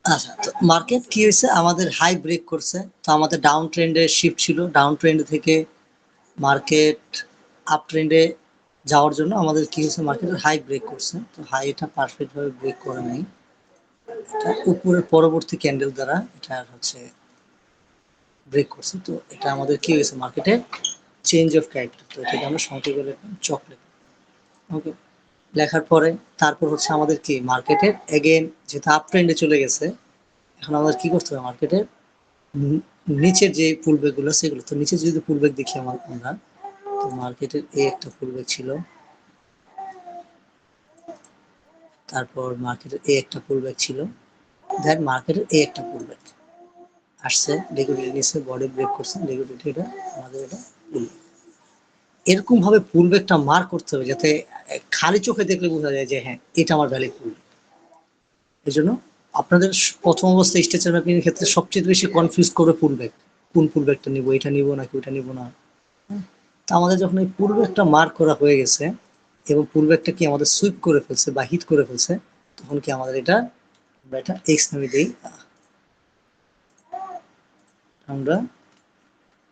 S1: আচ্ছা, তো মার্কেট কি হয়েছে, আমাদের হাই ব্রেক করছে। তো আমাদের ডাউন ট্রেন্ডে শিফট ছিল, ডাউন ট্রেন্ড থেকে মার্কেট আপ ট্রেন্ডে যাওয়ার জন্য আমাদের কি হয়েছে, মার্কেটের হাই ব্রেক করছে। তো হাই এটা পারফেক্ট ভাবে ব্রেক করে নাই, এটা উপরের পরবর্তী ক্যান্ডেল দ্বারা এটা হচ্ছে ব্রেক করছে। তো এটা আমাদের কি হয়েছে, মার্কেটে চেঞ্জ অফ ক্যারেক্টার। তো এটাকে আমরা সংক্ষেপে লিখলাম চকলেট। ওকে, লেখার পরে তারপর হচ্ছে আমাদের কি, মার্কেটের এগেন যেহেতু আপ ট্রেন্ডে চলে গেছে, এখন আমাদের কি করতে হবে, মার্কেটের নিচের যে পুলব্যাক গুলো সেগুলো, তো নিচে যদি পুলব্যাক দেখি আমরা, তো মার্কেটের এই একটা পুলব্যাক ছিল, তারপর মার্কেটের এই একটা পুলব্যাক ছিল, দেন মার্কেটের এই একটা পুলব্যাক আসছে, লিকুইডিটি নিচ্ছে, বডি ব্রেক করছে, লিকুইডিটি, এটা আমাদের এটা পুলব্যাক। এরকম ভাবে পুলব্যাকটা মার্ক করতে হবে যাতে খালি চোখে দেখলে বোঝা যায় যে হ্যাঁ এটা আমার ভ্যালিড পুলব্যাক। এই জন্য আপনাদের প্রথম অবস্থায় স্ট্রাকচার ম্যাপিং এর ক্ষেত্রে সবচেয়ে বেশি কনফিউজ করবে পুলব্যাক, কোন পুলব্যাকটা নিব, এটা নিব নাকি ওইটা নিব না। তো আমাদের যখন এই পুলব্যাকটা মার্ক করা হয়ে গেছে এবং পুলব্যাকটা কি আমাদের সুইপ করে ফেলছে বা হিট করে ফেলছে, তখন কি আমাদের এটা, আমরা এটা এক্স নামে দিই, আমরা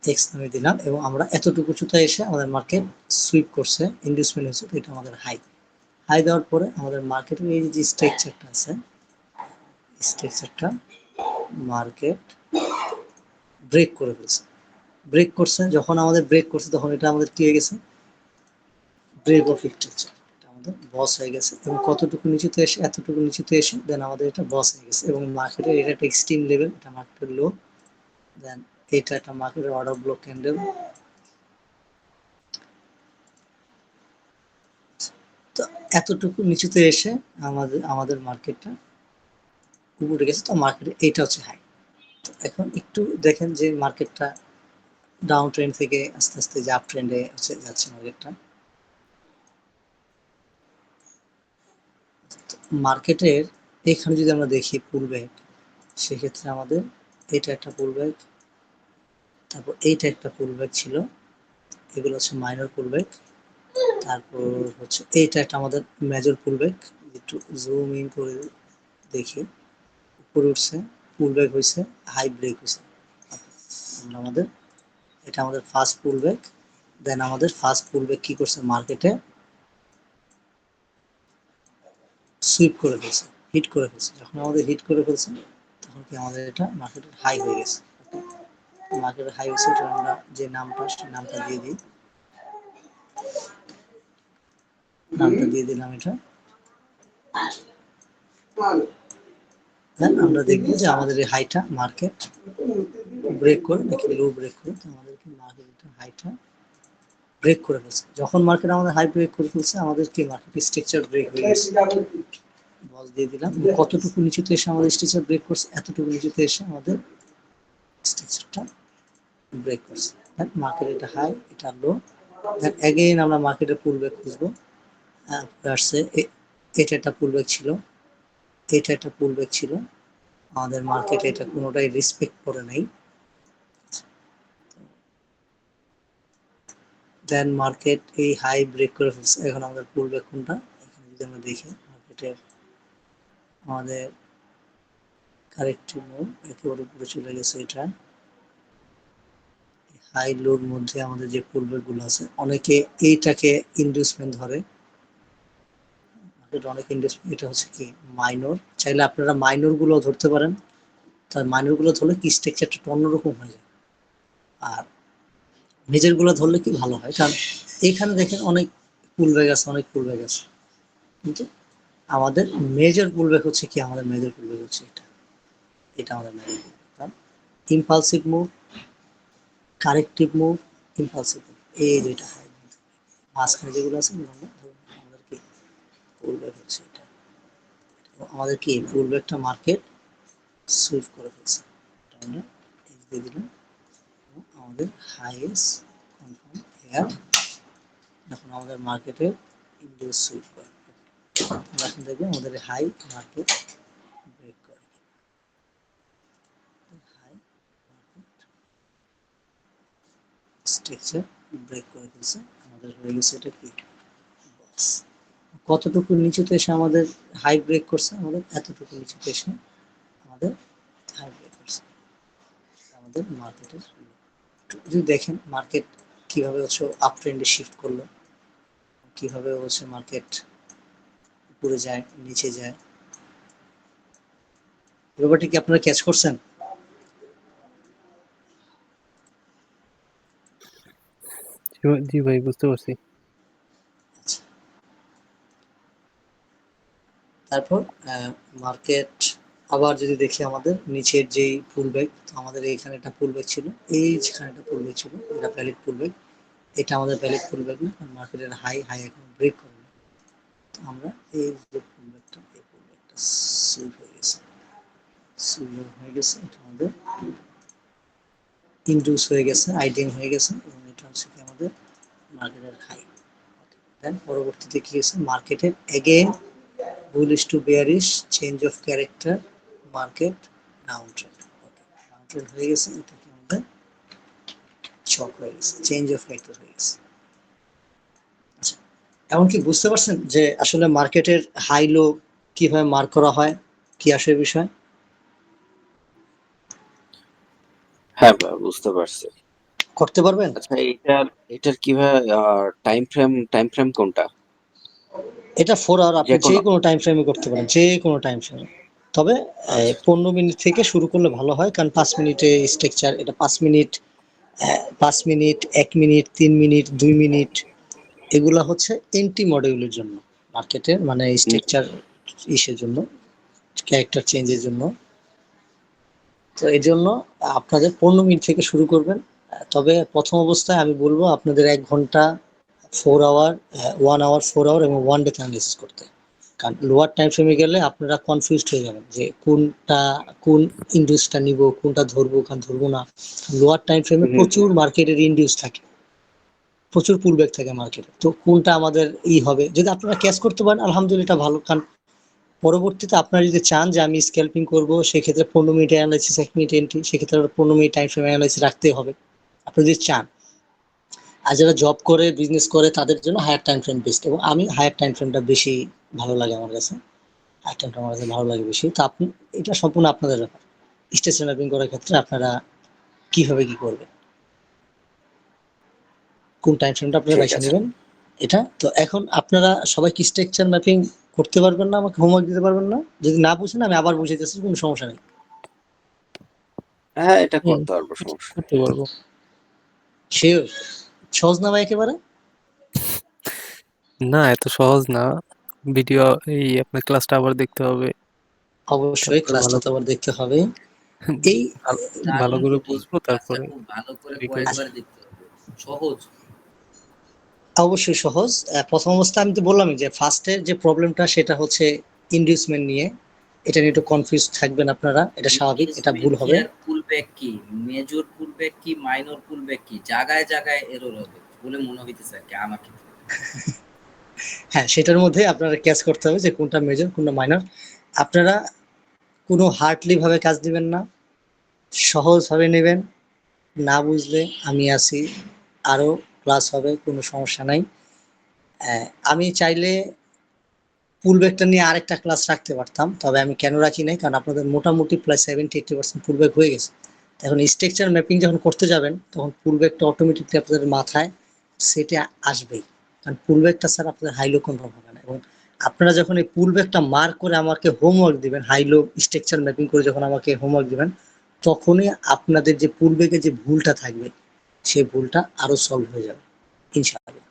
S1: এক্স নামে দিলাম। এবং আমরা এতটুকু উঁচুতে এসে আমাদের মার্কেট সুইপ করছে, ইনডিউসমেন্ট হয়েছে, এটা আমাদের হাই। হাই দেওয়ার পরে আমাদের মার্কেটের এই যে স্ট্রাকচারটা আছে, স্ট্রাকচারটা মার্কেট ব্রেক করে ফেলছে, ব্রেক করছে। যখন আমাদের ব্রেক করছে তখন এটা আমাদের কি হয়ে গেছে, ব্রেক অফ স্ট্রাকচার, এটা আমাদের বস হয়ে গেছে। এবং কতটুকু নিচুতে এসে, এতটুকু নিচুতে এসে দেন আমাদের এটা বস হয়ে গেছে। এবং মার্কেটের এটা একটা এক্সট্রিম লেভেল, এটা মার্কেটের লো, দেন এটা একটা মার্কেটের অর্ডার ব্লক ক্যান্ডেল। তো এতটুকু নিচুতে এসে আমাদের মার্কেটটা উপরে গেছে। তো মার্কেটে এইটা হচ্ছে হাই। তো এখন একটু দেখেন যে মার্কেটটা ডাউন ট্রেন্ড থেকে আস্তে আস্তে যে আপ ট্রেন্ডে যাচ্ছে মার্কেটটা। মার্কেটের এখানে যদি আমরা দেখি পুলব্যাক, সেক্ষেত্রে আমাদের এটা একটা পুলব্যাক, তারপর এইটা একটা পুলব্যাক ছিল, এগুলো হচ্ছে মাইনর পুলব্যাক। তারপর হচ্ছে এইটা একটা আমাদের মেজর পুলব্যাক, একটু জুম ইন করে দেখি, উপরে উঠছে, পুলব্যাক হয়েছে, হাই ব্রেক হয়েছে। আমাদের এটা আমাদের ফার্স্ট পুলব্যাক। দেন আমাদের ফার্স্ট পুলব্যাক কি করছে, মার্কেটে সুইপ করে ফেলছে, হিট করে ফেলছে। যখন আমাদের হিট করে ফেলছে তখন কি আমাদের এটা মার্কেটের হাই হয়ে গেছে। মার্কেটের হাই হয়েছে, এটা আমরা যে নামটা, সেই নামটা দিয়ে দিই, নামটা দিয়ে দিলাম এটা। দেন আমরা দেখবো যে আমাদের এই হাইটা মার্কেট ব্রেক করে নাকি লো ব্রেক করে, তো আমাদেরকে মার্কেটের হাইটা ব্রেক করে ফেলছে। যখন মার্কেট আমাদের হাই ব্রেক করে ফেলছে, আমাদের কি মার্কেট স্ট্রাকচার ব্রেক হয়ে গেছে, বল দিয়ে দিলাম কতটুকু নিচুতে এসে আমাদের স্ট্রাকচার ব্রেক করছে, এতটুকু নিচুতে এসে আমাদের স্ট্রাকচারটা ব্রেক করছে। দেন মার্কেট এটা হাই, এটা লো, দেন এগেইন আমরা মার্কেটের পুলব্যাক খুঁজবো। আসছে এটা একটা পুলব্যাক ছিল, এটা একটা পুলব্যাক ছিল, আমাদের মার্কেটে এটা কোনোটাই রেসপেক্ট করে নাই। দেন মার্কেট এই হাই ব্রেক করে ফেলছে, এখন আমাদের পুলব্যাক কোনটা, এখানে যদি আমরা দেখি মার্কেটের আমাদের কারেক্টিভ মুভ একেবারে উপরে চলে গেছে। এটা হাই লোর মধ্যে আমাদের যে পুলব্যাক গুলো আছে, অনেকে এইটাকে ইন্ডিউসমেন্ট ধরে, অনেক ইন্ডিউসমেন্ট, এটা হচ্ছে কি মাইনর, চাইলে আপনারা মাইনর গুলো ধরতে পারেন, তার মাইনর গুলো ধরলে কি স্ট্রাকচারটা একটু অন্যরকম হয়ে যায়। আর নিজের গুলো ধরলে কি ভালো হয়, কারণ এইখানে দেখেন অনেক পুলব্যাক আছে, অনেক পুলব্যাক আছে, কিন্তু আমাদের মেজর পুলব্যাক হচ্ছে কি, আমাদের মেজর পুলব্যাক হচ্ছে এটা, এটা আমাদের major pullback. Impulsive move, corrective move, impulsive move, এই দুইটা হয়। মাঝখানে যেগুলো আছে আমাদের কি পুলব্যাক হচ্ছে এটা, আমাদের কি পুলব্যাকটা মার্কেট সুইপ করে ফেলছে, এটা আমরা দিয়ে দিলাম, আমাদের হাইয়েস্ট কনফার্ম হেয়ার। এখন আমাদের মার্কেটে ইন্ডিউস সুইপ করে, এখন দেখবেন আমাদের হাই মার্কেট ব্রেক করে, হাই মার্কেট স্ট্রাকচার ব্রেক করে ফেলছে, আমাদের হয়ে গেছে এটা কি বক্স। কতটুকু নিচুতে এসে আমাদের হাই ব্রেক করছে, আমাদের এতটুকু নিচুতে এসে আমাদের হাই ব্রেক করছে, আমাদের মার্কেটের। যদি দেখেন মার্কেট কিভাবে হচ্ছে আপ ট্রেন্ডে শিফট করলো, কিভাবে হচ্ছে মার্কেট উপরে যায় নিচে যায়, ব্যাপারটা কি আপনারা ক্যাচ করছেন?
S3: জি ভাই, বুঝতে পারছি।
S1: আচ্ছা, তারপর মার্কেট আবার যদি দেখি আমাদের নিচের যেই পুলব্যাক, তো আমাদের এইখানে একটা পুলব্যাক ছিল, এই যেখানে একটা পুলব্যাক ছিল, এটা ভ্যালিড পুলব্যাক, এটা আমাদের ভ্যালিড পুলব্যাক না, কারণ মার্কেটের হাই হাই এখন ব্রেক করে না। তো আমরা এই যে পুলব্যাকটা, এই পুলব্যাকটা সুইপ হয়ে গেছে, সুইপ হয়ে গেছে, এটা আমাদের ইনডিউস হয়ে গেছে, আইডিং হয়ে গেছে, এবং এটা হচ্ছে কি আমাদের মার্কেটের হাই। দেন পরবর্তীতে কি হয়েছে, মার্কেটের again bullish to bearish, change of character, market downtrend, downtrend হয়ে গেছে, এটা কি আমাদের শক হয়ে গেছে, চেঞ্জ অফ ক্যারেক্টার হয়ে গেছে। আচ্ছা, এমনকি বুঝতে পারছেন যে আসলে মার্কেটের হাই লো কিভাবে মার্ক করা হয়, কি আসে বিষয়?
S4: হ্যাঁ ভাই, বুঝতে পারছি।
S1: করতে পারবেন?
S4: আচ্ছা, এটার কিভাবে টাইম ফ্রেম কোনটা?
S1: এটা 4 আওয়ার,
S4: যে
S1: আপনি যে
S4: কোনো?
S1: কোনো টাইম ফ্রেমে করতে পারেন, যে কোনো টাইম ফ্রেমে, তবে
S4: আচ্ছা।
S1: 15 মিনিট থেকে শুরু করলে ভালো হয়, কারণ 5 মিনিটে স্ট্রাকচার, এটা 5 minute, 5 minute, 1 minute, 3 minute, 2 minute, এগুলা হচ্ছে এন্ট্রি মডিউলের জন্য, মার্কেটের মানে
S4: হুম,
S1: স্ট্রাকচার ইসের জন্য, ক্যারেক্টার চেঞ্জের জন্য। তো এই জন্য আপনাদের 15 মিনিট থেকে শুরু করবেন। তবে প্রথম অবস্থায় আমি বলবো আপনাদের 1 ঘন্টা, 4 আওয়ার, 1 আওয়ার, 4 আওয়ার এবং 1 ডে অ্যানালিসিস করতে। কারণ লোয়ার টাইম ফ্রেমে গেলে আপনারা কনফিউজড হয়ে যাবেন যে কোন ইন্ডিউসটা নিব, কোনটা ধরবো, কোন ধরবো না। লোয়ার টাইম ফ্রেমে
S4: হুম,
S1: প্রচুর মার্কেটের ইন্ডিউস থাকে, প্রচুর পুলব্যাক থাকে মার্কেটে, তো কোনটা আমাদের হবে, যদি আপনারা ক্যাচ করতে পারেন আলহামদুলিল্লাহ এটা ভালো। কারণ পরবর্তীতে আপনারা যদি চান যে আমি স্ক্যাল্পিং করব, সেক্ষেত্রে 15 মিনিট অ্যানালাইসিস, 1 মিনিট এন্ট্রি, সেক্ষেত্রে 15 মিনিট টাইম ফ্রেম অ্যানালাইসিস রাখতে হবে আপনি যদি চান। আর যারা জব করে বিজনেস করে তাদের জন্য হায়ার টাইম ফ্রেম বেস্ট, এবং আমি হায়ার টাইম ফ্রেমটা বেশি ভালো লাগে আমার কাছে, হায়ার টাইম ফ্রেম আমার কাছে ভালো লাগে বেশি। তো আপনি, এটা সম্পূর্ণ আপনাদের ব্যাপার, স্টেশন ম্যাপিং করার ক্ষেত্রে আপনারা কিভাবে কি করবেন, কোন টাইম ফ্রেমটা আপনারা
S4: ঠিক
S1: বেছে
S4: আছে।
S1: নেবেন এটা। তো এখন আপনারা সবাই কি স্ট্রাকচার ম্যাপিং করতে পারবেন না, আমাকে হোমওয়ার্ক দিতে পারবেন না? যদি না বুঝেন আমি আবার বুঝাইতেছি, কোনো সমস্যা নেই।
S4: হ্যাঁ, এটা
S3: হুম,
S4: করতে পারবো, সমস্যা নেই।
S3: করতে পারবো।
S1: শিওর? সহজ না ভাই একেবারে?
S3: না, এত সহজ না। ভিডিও, এই আপনার ক্লাসটা আবার দেখতে হবে।
S1: অবশ্যই
S3: তারপর
S1: ক্লাসটা
S3: ভালো
S1: তো আবার দেখতে হবে। এই
S3: ভালো করে
S2: দারুণ
S3: বুঝবো
S2: ক্লাসটা
S3: তারপরে
S2: খুব ভালো করে
S3: ই করবো।
S2: কয়েকবার দেখতে হবে, সহজ।
S1: অবশ্যই সহজ। প্রথম অবস্থা আমি তো বললামই যে ফার্স্টের যে প্রবলেমটা সেটা হচ্ছে ইনডিউসমেন্ট নিয়ে। এটা নিয়ে একটু কনফিউজ থাকবেন আপনারা, এটা স্বাভাবিক, এটা ভুল
S2: ইনডিউসমেন্ট কি
S1: হবে।
S2: আর পুলব্যাক কি, মেজর পুলব্যাক কি মাইনর পুলব্যাক কি, জায়গায় জায়গায় এরর হবে বলে মনে হইতেছে আর কি আমার ক্ষেত্রে।
S1: হ্যাঁ, সেটার মধ্যে আপনারা ক্যাচ করতে হবে যে কোনটা মেজর কোনটা মাইনর। আপনারা কোনো হার্ডলি ভাবে কাজ দিবেন না, সহজ ভাবে নেবেন। না বুঝলে আমি আছি, আরো ক্লাস হবে, কোনো সমস্যা নাই। আমি চাইলে পুলব্যাকটা নিয়ে আরেকটা ক্লাস রাখতে পারতাম, তবে আমি কেন রাখি নাই, কারণ আপনাদের মোটামুটি প্রায় 70-80% পুলব্যাক হয়ে গেছে। এখন স্ট্রাকচার ম্যাপিং যখন করতে যাবেন তখন পুলব্যাকটা অটোমেটিকলি আপনাদের মাথায় সেটে আসবেই, কারণ পুলব্যাকটা স্যার আপনাদের হাইলো কনফার্ম হবে না। এবং আপনারা যখন এই পুলব্যাকটা মার্ক করে আমাকে হোমওয়ার্ক দিবেন, হাইলো স্ট্রাকচার ম্যাপিং করে যখন আমাকে হোমওয়ার্ক দিবেন, তখনই আপনাদের যে পুলব্যাকে যে ভুলটা থাকবে সেই ভুলটা আরো সলভ হয়ে যাবে ইনশাআল্লাহ।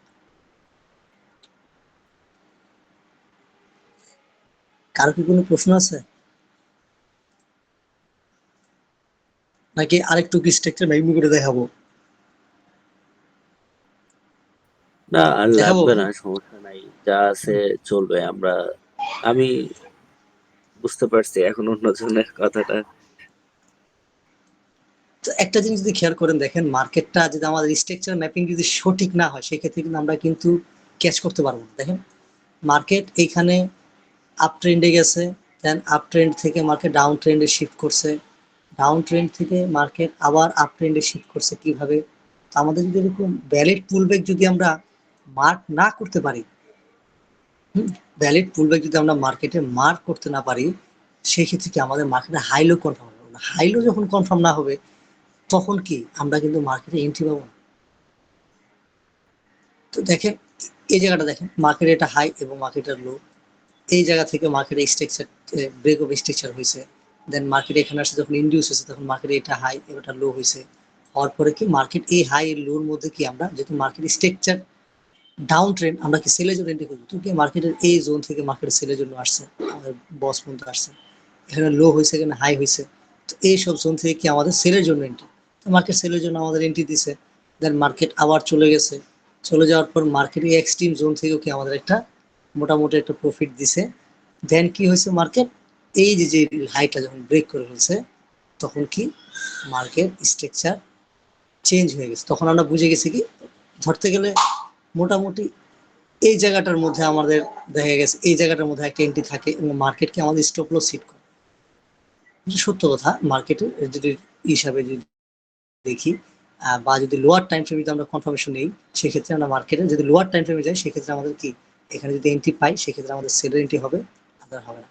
S1: কারো কি কোনো প্রশ্ন আছে, নাকি আরেকটু কি স্ট্রাকচার ম্যাপিং করে দেখাবো?
S4: না আর
S1: দেখাবো
S4: লাগবে
S1: ভাই?
S4: না, সমস্যা নাই, যা আছে চলবে। আমি বুঝতে পারছি এখন অন্যজনের কথাটা।
S1: তো একটা জিনিস যদি খেয়াল করেন, দেখেন মার্কেটটা যদি আমাদের স্ট্রাকচার ম্যাপিং যদি সঠিক না হয় সেক্ষেত্রে কিন্তু আমরা কিন্তু ক্যাচ করতে পারবো না। দেখেন মার্কেট এইখানে আপ ট্রেন্ডে গেছে, দেন আপ ট্রেন্ড থেকে মার্কেট ডাউন ট্রেন্ডে শিফট করছে, ডাউন ট্রেন্ড থেকে মার্কেট আবার আপ ট্রেন্ডে শিফট করছে। কিভাবে? আমাদের যদি এরকম ভ্যালিড পুলব্যাক যদি আমরা মার্ক না করতে পারি, ভ্যালিড পুলব্যাক যদি আমরা মার্কেটে মার্ক করতে না পারি, সেই ক্ষেত্রে কি আমাদের মার্কেটে হাইলো কনফার্ম হবে না। হাইলো যখন কনফার্ম না হবে তখন কি আমরা কিন্তু মার্কেটে এন্ট্রি পাবো না। তো দেখেন এই জায়গাটা দেখেন, মার্কেট এটা হাই এবং মার্কেটের লো, এই জায়গা থেকে মার্কেটে স্ট্রাকচার ব্রেক অফ স্ট্রাকচার হয়েছে। দেন মার্কেট এখানে আসছে, যখন ইন্ডিউস হয়েছে তখন মার্কেটে এটা হাই এটা লো হয়েছে। হওয়ার পরে কি মার্কেট এই হাই এর লোর মধ্যে কি আমরা যেহেতু মার্কেট স্ট্রাকচার ডাউন ট্রেন্ড, আমরা কি সেলের জন্য এন্ট্রি করবো, তো কি মার্কেটের এই জোন থেকে মার্কেট সেলের জন্য আসছে, আমাদের বস পর্যন্ত আসছে, এখানে লো হয়েছে এখানে হাই হয়েছে। তো এই সব জোন থেকে কি আমাদের সেলের জন্য এন্ট্রি, তো মার্কেট সেলের জন্য আমাদের এন্ট্রি দিছে। দেন মার্কেট আবার চলে গেছে, চলে যাওয়ার পর মার্কেট এই এক্সট্রিম জোন থেকেও কি আমাদের একটা মোটামুটি একটা প্রফিট দিছে। দেন কি হয়েছে, মার্কেট এই যে যে হাইটা যখন ব্রেক করে ফেলছে তখন কি মার্কেট স্ট্রাকচার চেঞ্জ হয়ে গেছে। তখন আমরা বুঝে গেছি কি, ধরতে গেলে মোটামুটি এই জায়গাটার মধ্যে আমাদের দেখা গেছে এই জায়গাটার মধ্যে একটা এন্ট্রি থাকে এবং মার্কেটকে আমাদের স্টপ লস সেট করে। সত্য কথা, মার্কেটে যদি হিসাবে যদি দেখি বা যদি লোয়ার টাইম ফ্রেমে যদি আমরা কনফার্মেশন নেই, সেক্ষেত্রে আমরা মার্কেটে যদি লোয়ার টাইম ফ্রেমে যাই সেক্ষেত্রে আমাদের কি এখানে যদি এন্ট্রি পাই সেক্ষেত্রে আমাদের সেলের এন্ট্রি হবে, আপনার হবে না।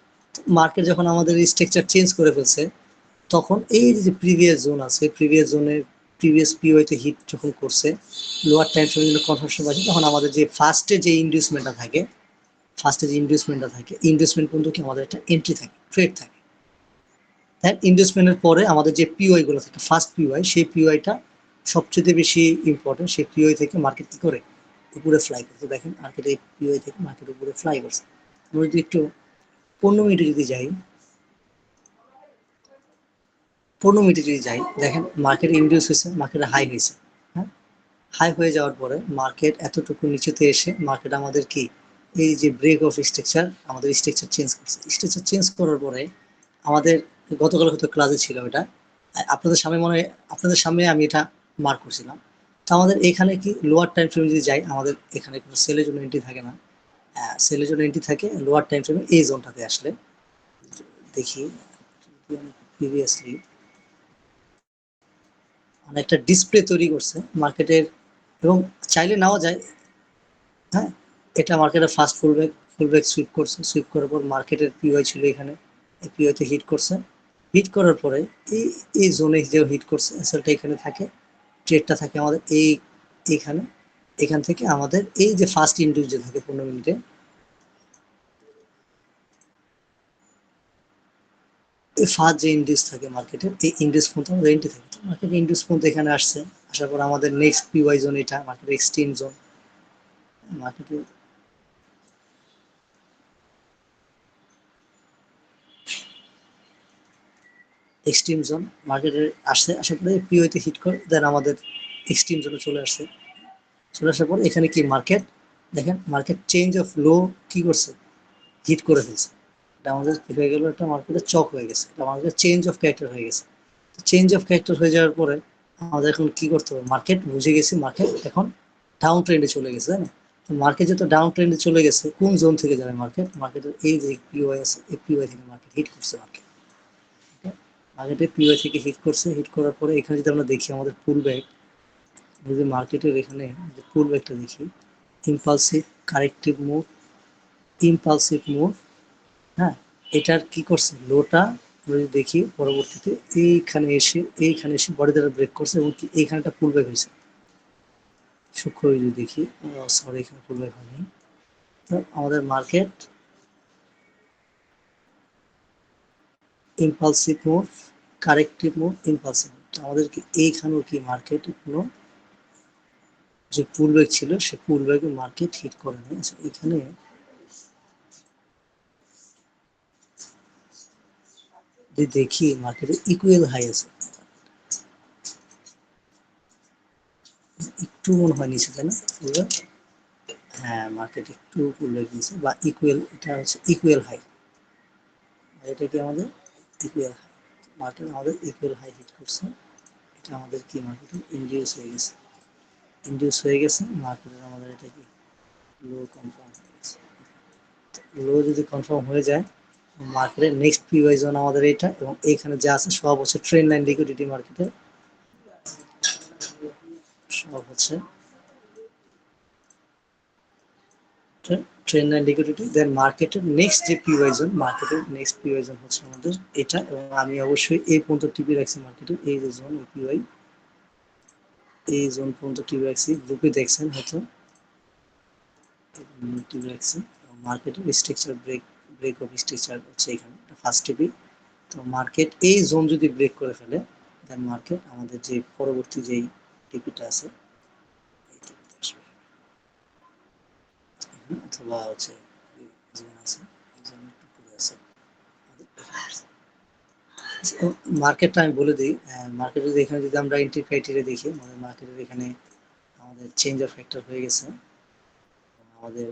S1: মার্কেট যখন আমাদের স্ট্রাকচার চেঞ্জ করে ফেলছে তখন এই যে প্রিভিয়াস জোন আছে, প্রিভিয়াস জোনের প্রিভিয়াস পিওতে হিট যখন করছে, লোয়ার টাইম ফ্রেমে যদি কনফার্মেশন পাচ্ছি, তখন আমাদের যে ফার্স্টে যে ইন্ডিউসমেন্টটা থাকে, ইনভেস্টমেন্ট পর্যন্ত কি আমাদের একটা এন্ট্রি থাকে, ট্রেড থাকে। তাই ইনভেস্টমেন্টের পরে আমাদের যে পিওয়াই গুলো থাকে, ফার্স্ট পিওয়াই, সেই পিওয়াইটা সবচেয়ে বেশি ইম্পর্টেন্ট। সেই পিওয়াই থেকে মার্কেট কি করে উপরে ফ্লাই করছে। দেখেন মার্কেট এই পিওয়াই থেকে মার্কেট উপরে ফ্লাই করছে। আমরা যদি একটু 15 মিনিটে যদি যাই, 15 মিনিটে যদি যাই, দেখেন মার্কেট ইন্ডিউস হয়েছে, মার্কেটে হাই হয়েছে। হ্যাঁ, হাই হয়ে যাওয়ার পরে মার্কেট এতটুকু নিচেতে এসে মার্কেট আমাদের কি এই যে ব্রেক অফ স্ট্রাকচার, আমাদের স্ট্রাকচার চেঞ্জ করছে। স্ট্রাকচার চেঞ্জ করার পরে আমাদের গতকাল হয়তো ক্লাসে ছিল এটা, আপনাদের সামনে মনে হয় আপনাদের সামনে আমি এটা মার্ক করছিলাম। তো আমাদের এখানে কি লোয়ার টাইম ফ্রেমে যদি যাই, আমাদের এখানে কোনো সেলের জন্য এন্ট্রি থাকে না, সেলের জন্য এন্ট্রি থাকে লোয়ার টাইম ফ্রেমে এই জোনটাতে আসলে। দেখি প্রিভিয়াসলি মানে একটা ডিসপ্লে তৈরি করছে মার্কেটের, এবং চাইলে নেওয়া যায়। হ্যাঁ, এটা মার্কেটের ফার্স্ট ফুলব্যাক সুইপ করছে, সুইপ করার পর মার্কেটের পিওয়াই ছিল এখানে, এই পিওয়াইতে হিট করছে। হিট করার পরে এই এই জোনে যে হিট করছে এসএলটা এখানে থাকে, ট্রেডটা থাকে আমাদের এইখানে। এখান থেকে আমাদের এই যে ফার্স্ট ইন্ডিউস যে থাকে 15 মিনিটে, এই ফার্স্ট যে ইন্ডিউস থাকে মার্কেটের, এই ইন্ডিউস পর্যন্ত আমাদের এন্ট্রি থাকে। মার্কেট ইন্ডিউস পর্যন্ত এখানে আসছে, আসার পর আমাদের নেক্সট পিওয়াই জোন এটা মার্কেটের এক্সট্রিম জোন। মার্কেটের এক্সট্রিম জোন মার্কেটে আসছে, আসার পরে পিওতে হিট করে দেন আমাদের এক্সট্রিম জোনে চলে আসছে। চলে আসার পর এখানে কি মার্কেট দেখেন, মার্কেট চেঞ্জ অফ লো কি করছে, হিট করে ফেলছে। এটা আমাদের কি হয়ে গেল, একটা মার্কেটে চক হয়ে গেছে, এটা আমাদের চেঞ্জ অফ ক্যারেক্টার হয়ে গেছে। চেঞ্জ অফ ক্যারেক্টার হয়ে যাওয়ার পরে আমাদের এখন কি করতে হবে, মার্কেট বুঝে গেছি মার্কেট এখন ডাউন ট্রেন্ডে চলে গেছে, তাই না? তো মার্কেট যেহেতু ডাউন ট্রেন্ডে চলে গেছে, কোন জোন থেকে যাবে মার্কেট, মার্কেটের এই যে পিওয়াই আছে, এই পিওয়াই থেকে মার্কেট হিট করছে। মার্কেটে পিওয়াই থেকে হিট করছে, হিট করার পরে এখানে যদি আমরা দেখি আমাদের পুল ব্যাক, যদি মার্কেটের এখানে পুল ব্যাকটা দেখি, impulsive corrective move, impulsive move, হ্যাঁ, এটার কি করছে, লোটা যদি দেখি পরবর্তীতে এইখানে এসে বডি দ্বারা ব্রেক করছে এবং কি এইখানে একটা পুল ব্যাক হয়েছে। সূক্ষ্ম যদি দেখি, সরি এখানে পুল ব্যাক হয়নি। তো আমাদের market impulsive move, corrective move, impulsive move, আমাদেরকে এইখানেও কি মার্কেট কোনো যে পুল ব্যাক ছিল সে পুল ব্যাকে মার্কেট হিট করে নেয়। এখানে যদি দেখি মার্কেটে ইকুয়াল হাই আছে, একটু মনে হয় নিচে, তাই না? হ্যাঁ, মার্কেট একটু পুলব্যাক নিচে বা ইকুয়াল, এটা হচ্ছে ইকুয়াল হাই, এটা কি আমাদের ইকুয়াল হাই, মার্কেট আমাদের ইকুয়াল হাই হিট করছে। এটা আমাদের কি মার্কেটে ইন্ডিউস হয়ে গেছে, ইন্ডিউস হয়ে গেছে মার্কেটের আমাদের এটা কি লো কনফার্ম হয়ে গেছে। লো যদি কনফার্ম হয়ে যায় মার্কেটের নেক্সট পিওয়াই জোন আমাদের এটা, এবং এইখানে যা আছে সব হচ্ছে ট্রেন্ড লাইন লিকুইডিটি, মার্কেটে সব হচ্ছে ট্রেন্ড লাইন লিকুইডিটি। দেন মার্কেটের নেক্সট যে পিওয়াই জোন, মার্কেটের নেক্সট পিওয়াই জোন হচ্ছে আমাদের এটা, এবং আমি অবশ্যই এই পর্যন্ত টিপি রাখছি মার্কেটের এই যে জোন পিওয়াই, এই জোন পর্যন্ত টিপি রাখছি, গ্রুপে দেখছেন হয়তো টিপি রাখছি। মার্কেটের স্ট্রাকচার ব্রেক অফ স্ট্রাকচার হচ্ছে এখানে ফার্স্ট টিপি। তো মার্কেট এই জোন যদি ব্রেক করে ফেলে দেন মার্কেট আমাদের যে পরবর্তী যেই টিপিটা আছে এই টিপিতে আসবে, অথবা হচ্ছে জোন আছে, এই জোন একটু পুরো আছে মার্কেটটা। আমি বলে দিই, মার্কেট যদি এখানে যদি আমরা এন্ট্রি ক্রাইটেরিয়া দেখি, আমাদের মার্কেটের এখানে আমাদের চেঞ্জ অফ ফ্যাক্টর হয়ে গেছে। আমাদের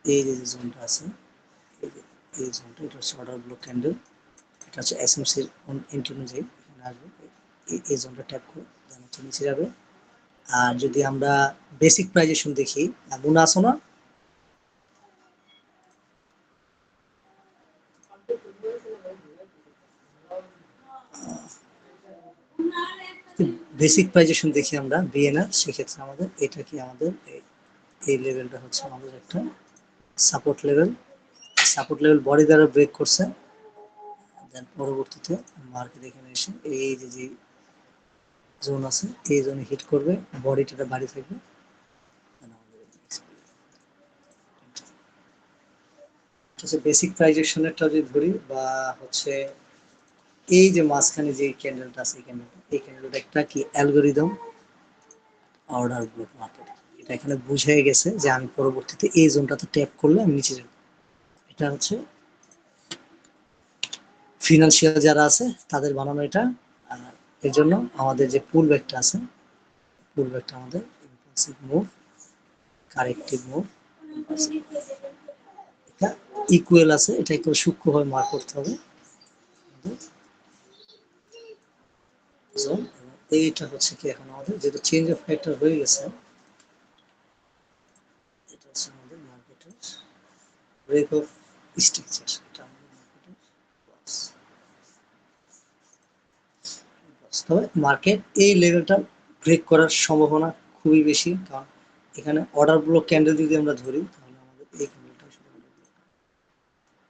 S1: এই যে জোনটা আছে, এই জোনটা, এটা হচ্ছে অর্ডার ব্লক ক্যান্ডেল, এটা হচ্ছে এসএমসির এন্ট্রি অনুযায়ী এখানে আসবে, এই জোনটা ট্যাপ করে দেন হচ্ছে নিচে যাবে। আর যদি আমরা বেসিক প্রাইজেশন দেখি, মুনা আসো না, বেসিক প্রাইজেশন দেখি আমরা বিএনআর, সেক্ষেত্রে আমাদের এটা কি আমাদের এই লেভেলটা হচ্ছে আমাদের একটা support level, support level body দ্বারা ব্রেক করছে। দেন পরবর্তীতে মার্কেট এখানে এসে এই যে জোন আছে এই জোনে হিট করবে, বডিটা বাড়ি থাকবে। বেসিক প্রাইজেশনেরটা যদি ধরি বা হচ্ছে এই যে মাঝখানে যে ক্যান্ডেলটা আছে, এই ক্যান্ডেলটা একটা কি অ্যালগরিদম অর্ডার ব্লক মার্কেট, এটা এখানে বুঝে গেছে যে আমি পরবর্তীতে এই জোনটাতে ট্যাপ করলে আমি নিচে যাব। এটা হচ্ছে ফিনান্সিয়াল যারা আছে তাদের বানানো এটা। এর জন্য আমাদের যে পুল ব্যাকটা আছে, পুল ব্যাকটা আমাদের ইম্পালসিভ মুভ, কারেক্টিভ মুভ, এটা ইকুয়াল আছে, এটা একটু সূক্ষ্মভাবে মার্ক করতে হবে। এইটা হচ্ছে কি এখন আমাদের যেটা চেঞ্জ অফ ফ্যাক্টর হয়ে গেছে, এটা হচ্ছে আমাদের মার্কেটের ব্রেক অফ স্ট্রাকচার, এটা আমাদের মার্কেটের লস। তবে মার্কেট এই লেভেলটা ব্রেক করার সম্ভাবনা খুবই বেশি, কারণ এখানে অর্ডার ব্লক ক্যান্ডেল যদি আমরা ধরি তাহলে আমাদের এই ক্যান্ডেলটা,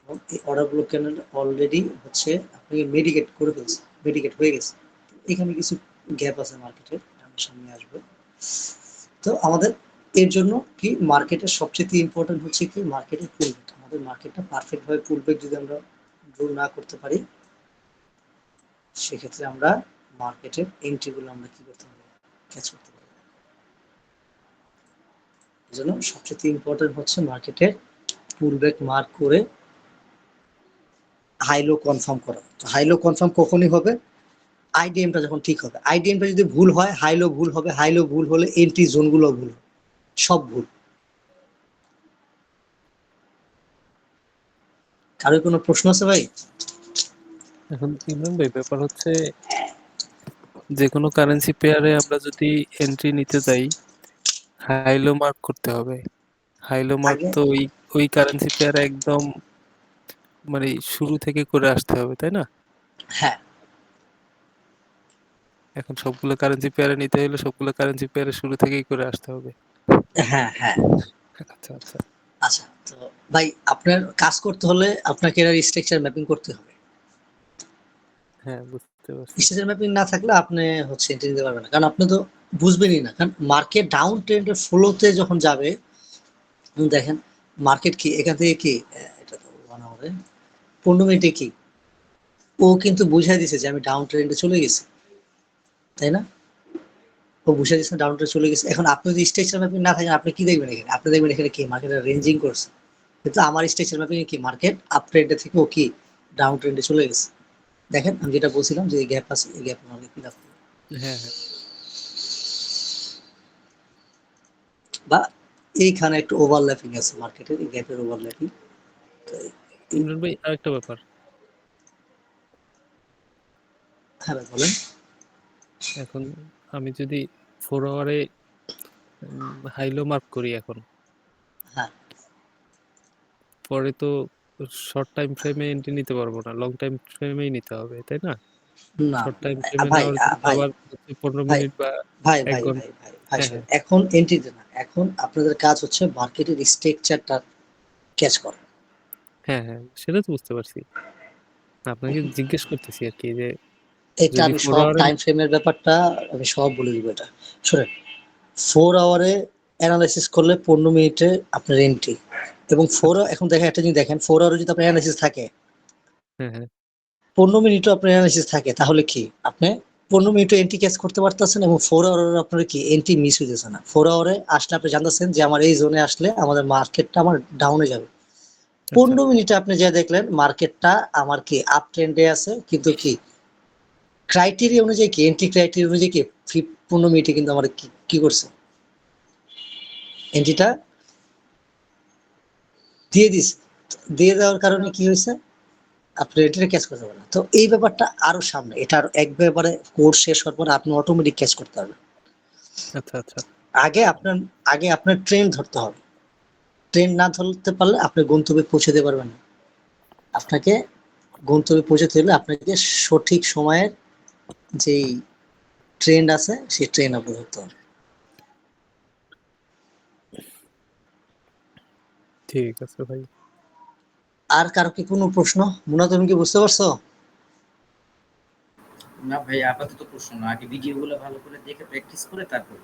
S1: এবং এই অর্ডার ব্লক ক্যান্ডেল অলরেডি হচ্ছে আপনাকে মেডিকেট করে ফেলছে, মেডিকেট হয়ে গেছে। এখানে কিছু গ্যাপ আছে মার্কেটের, আমরা সামনে আসবো। তো আমাদের এর জন্য কি মার্কেটের সবচেয়ে ইম্পর্টেন্ট হচ্ছে কি মার্কেটের পুলব্যাক, আমাদের মার্কেটটা পারফেক্ট ভাবে পুলব্যাক যদি আমরা ড্র না করতে পারি সেক্ষেত্রে আমরা মার্কেটের এন্ট্রিগুলো আমরা কি করতে পারবো, ক্যাচ করতে পারবো। এই জন্য সবচেয়ে ইম্পর্টেন্ট হচ্ছে মার্কেটের পুলব্যাক মার্ক করে হাই লো কনফার্ম করা। তো হাই লো কনফার্ম কখনই হবে, আইডিএমটা যখন ঠিক হবে। আইডিএমটা যদি ভুল হয়, হাই লো ভুল হবে, হাই লো ভুল হলে এন্ট্রি জোনগুলো ভুল হবে, সব ভুল। কারো কোনো প্রশ্ন আছে ভাই?
S3: এখন ইমরান ভাই ব্যাপার হচ্ছে যে কোনো কারেন্সি পেয়ারে আমরা যদি এন্ট্রি নিতে যাই হাই লো মার্ক করতে হবে। হাই লো মার্ক
S1: আগে
S3: তো ওই কারেন্সি পেয়ারে একদম মানে শুরু থেকে করে আসতে হবে, তাই না?
S1: হ্যাঁ
S3: এখন সবগুলো কারেন্সি পেয়ারে নিতে হলে সবগুলো কারেন্সি পেয়ারে শুরু থেকেই করে আসতে হবে।
S1: হ্যাঁ হ্যাঁ।
S3: আচ্ছা আচ্ছা।
S1: আচ্ছা, তো ভাই আপনার কাজ করতে হলে আপনাকে এর স্ট্রাকচার ম্যাপিং করতে হবে।
S3: হ্যাঁ, বুঝতে পারছি।
S1: স্ট্রাকচার ম্যাপিং না থাকলে আপনি হচ্ছে এন্ট্রি নিতে পারবেন না, কারণ আপনি তো বুঝবেনই না। কারণ মার্কেট ডাউন ট্রেন্ডের ফ্লোতে যখন যাবে, দেখেন মার্কেট কি এখান থেকে কি এটা তো 1 আওয়ারে 15 মিনিটে কি ও কিন্তু বুঝাই দিছে যে আমি ডাউন ট্রেন্ডে চলে গেছি, তাই না? ও বুঝাই দিচ্ছে ডাউন ট্রেন্ডে চলে গেছে। এখন আপনি যদি স্ট্রাকচার ম্যাপিং না থাকেন, আপনি কি দেখবেন এখানে? আপনি দেখবেন এখানে কি মার্কেট রেঞ্জিং করছে, কিন্তু আমার স্ট্রাকচার ম্যাপিং কি মার্কেট আপ ট্রেন্ডে থেকে ও কি ডাউন ট্রেন্ডে চলে গেছে। দেখেন আমি যেটা বলছিলাম যে এই গ্যাপ আছে, এই গ্যাপ আমাকে ফিল আপ
S3: হ্যাঁ হ্যাঁ।
S1: বা এইখানে একটু ওভারল্যাপিং আছে মার্কেটের, এই গ্যাপের ওভারল্যাপিং।
S3: ইমরান ভাই আরেকটা ব্যাপার,
S1: হ্যাঁ ভাই বলেন।
S3: এখন আমি যদি 4 আওয়ারে হাই লো মার্ক করি এখন,
S1: হ্যাঁ
S3: পরে তো শর্ট টাইম ফ্রেমে এন্ট্রি নিতে পারবো না, লং টাইম ফ্রেমেই নিতে হবে, তাই না?
S1: না
S3: শর্ট টাইম ফ্রেমে
S1: ভাই
S3: নেওয়ার জন্য
S1: ভাই
S3: আবার হচ্ছে 15
S1: ভাই
S3: মিনিট বা
S1: ভাই
S3: 1
S1: ভাই
S3: ঘন্টা।
S1: ভাই ভাই ভাই
S3: হ্যাঁ
S1: শোনেন,
S3: হ্যাঁ।
S1: এখন এন্ট্রিতে না, এখন আপনাদের কাজ হচ্ছে মার্কেটের স্ট্রাকচারটা ক্যাচ করা।
S3: হ্যাঁ হ্যাঁ, সেটা তো বুঝতে পারছি। আপনাকে জিজ্ঞেস করতেছি আর কি যে
S1: এটা
S3: যদি
S1: আমি
S3: ফোর
S1: সব
S3: আওয়ারে
S1: টাইম ফ্রেমের ব্যাপারটা আমি সব বলে দিব। এটা শোনেন, 4 আওয়ারে অ্যানালাইসিস করলে 15 মিনিটে আপনার এন্ট্রি, এবং
S3: আচ্ছা।
S1: এখন দেখেন একটা জিনিস দেখেন, 4 আওয়ারে যদি আপনার অ্যানালাইসিস থাকে,
S3: হ্যাঁ হ্যাঁ
S1: 15 মিনিটও আপনার অ্যানালাইসিস থাকে, তাহলে কি আপনি 15 মিনিটও এন্ট্রি ক্যাচ করতে পারতেছেন, এবং 4 আওয়ারে আপনার কি এন্ট্রি মিস হইতেছে না। 4 আওয়ারে আসলে আপনি জানতেছেন যে আমার এই জোনে আসলে আমাদের মার্কেটটা আমার ডাউনে যাবে।
S3: আচ্ছা
S1: 15 মিনিটে আপনি যা দেখলেন মার্কেটটা আমার কি আপ ট্রেন্ডে আছে, কিন্তু কি ক্রাইটেরিয়া অনুযায়ী কি এন্ট্রি ক্রাইটেরিয়া অনুযায়ী কি 15 মিনিটে কিন্তু আমার কি কি করছে, এন্ট্রিটা দিয়ে দিস। দিয়ে দেওয়ার কারণে কি হয়েছে, আপনি এন্ট্রিটা ক্যাচ করতে পারবেন না। তো এই ব্যাপারটা আরো সামনে, এটা আরো একবারে কোর্স শেষ হওয়ার পরে আপনি অটোমেটিক ক্যাচ করতে পারবেন।
S3: আচ্ছা আচ্ছা।
S1: আগে আপনার ট্রেন ধরতে হবে। ট্রেন না ধরতে পারলে আপনি গন্তব্যে পৌঁছাতে পারবেন না। আপনাকে গন্তব্যে পৌঁছাতে হলে আপনাকে সঠিক সময়ের যেই ট্রেন্ড আছে সেই ট্রেন আপনি ধরতে হবে।
S3: ঠিক আছে ভাই।
S1: আর কারো কি কোনো প্রশ্ন? মুনা তুমি কি বুঝতে পারছো?
S2: না ভাই, আপাতত প্রশ্ন না, আগে ভিডিওগুলো ভালো করে দেখে প্র্যাকটিস করে তারপর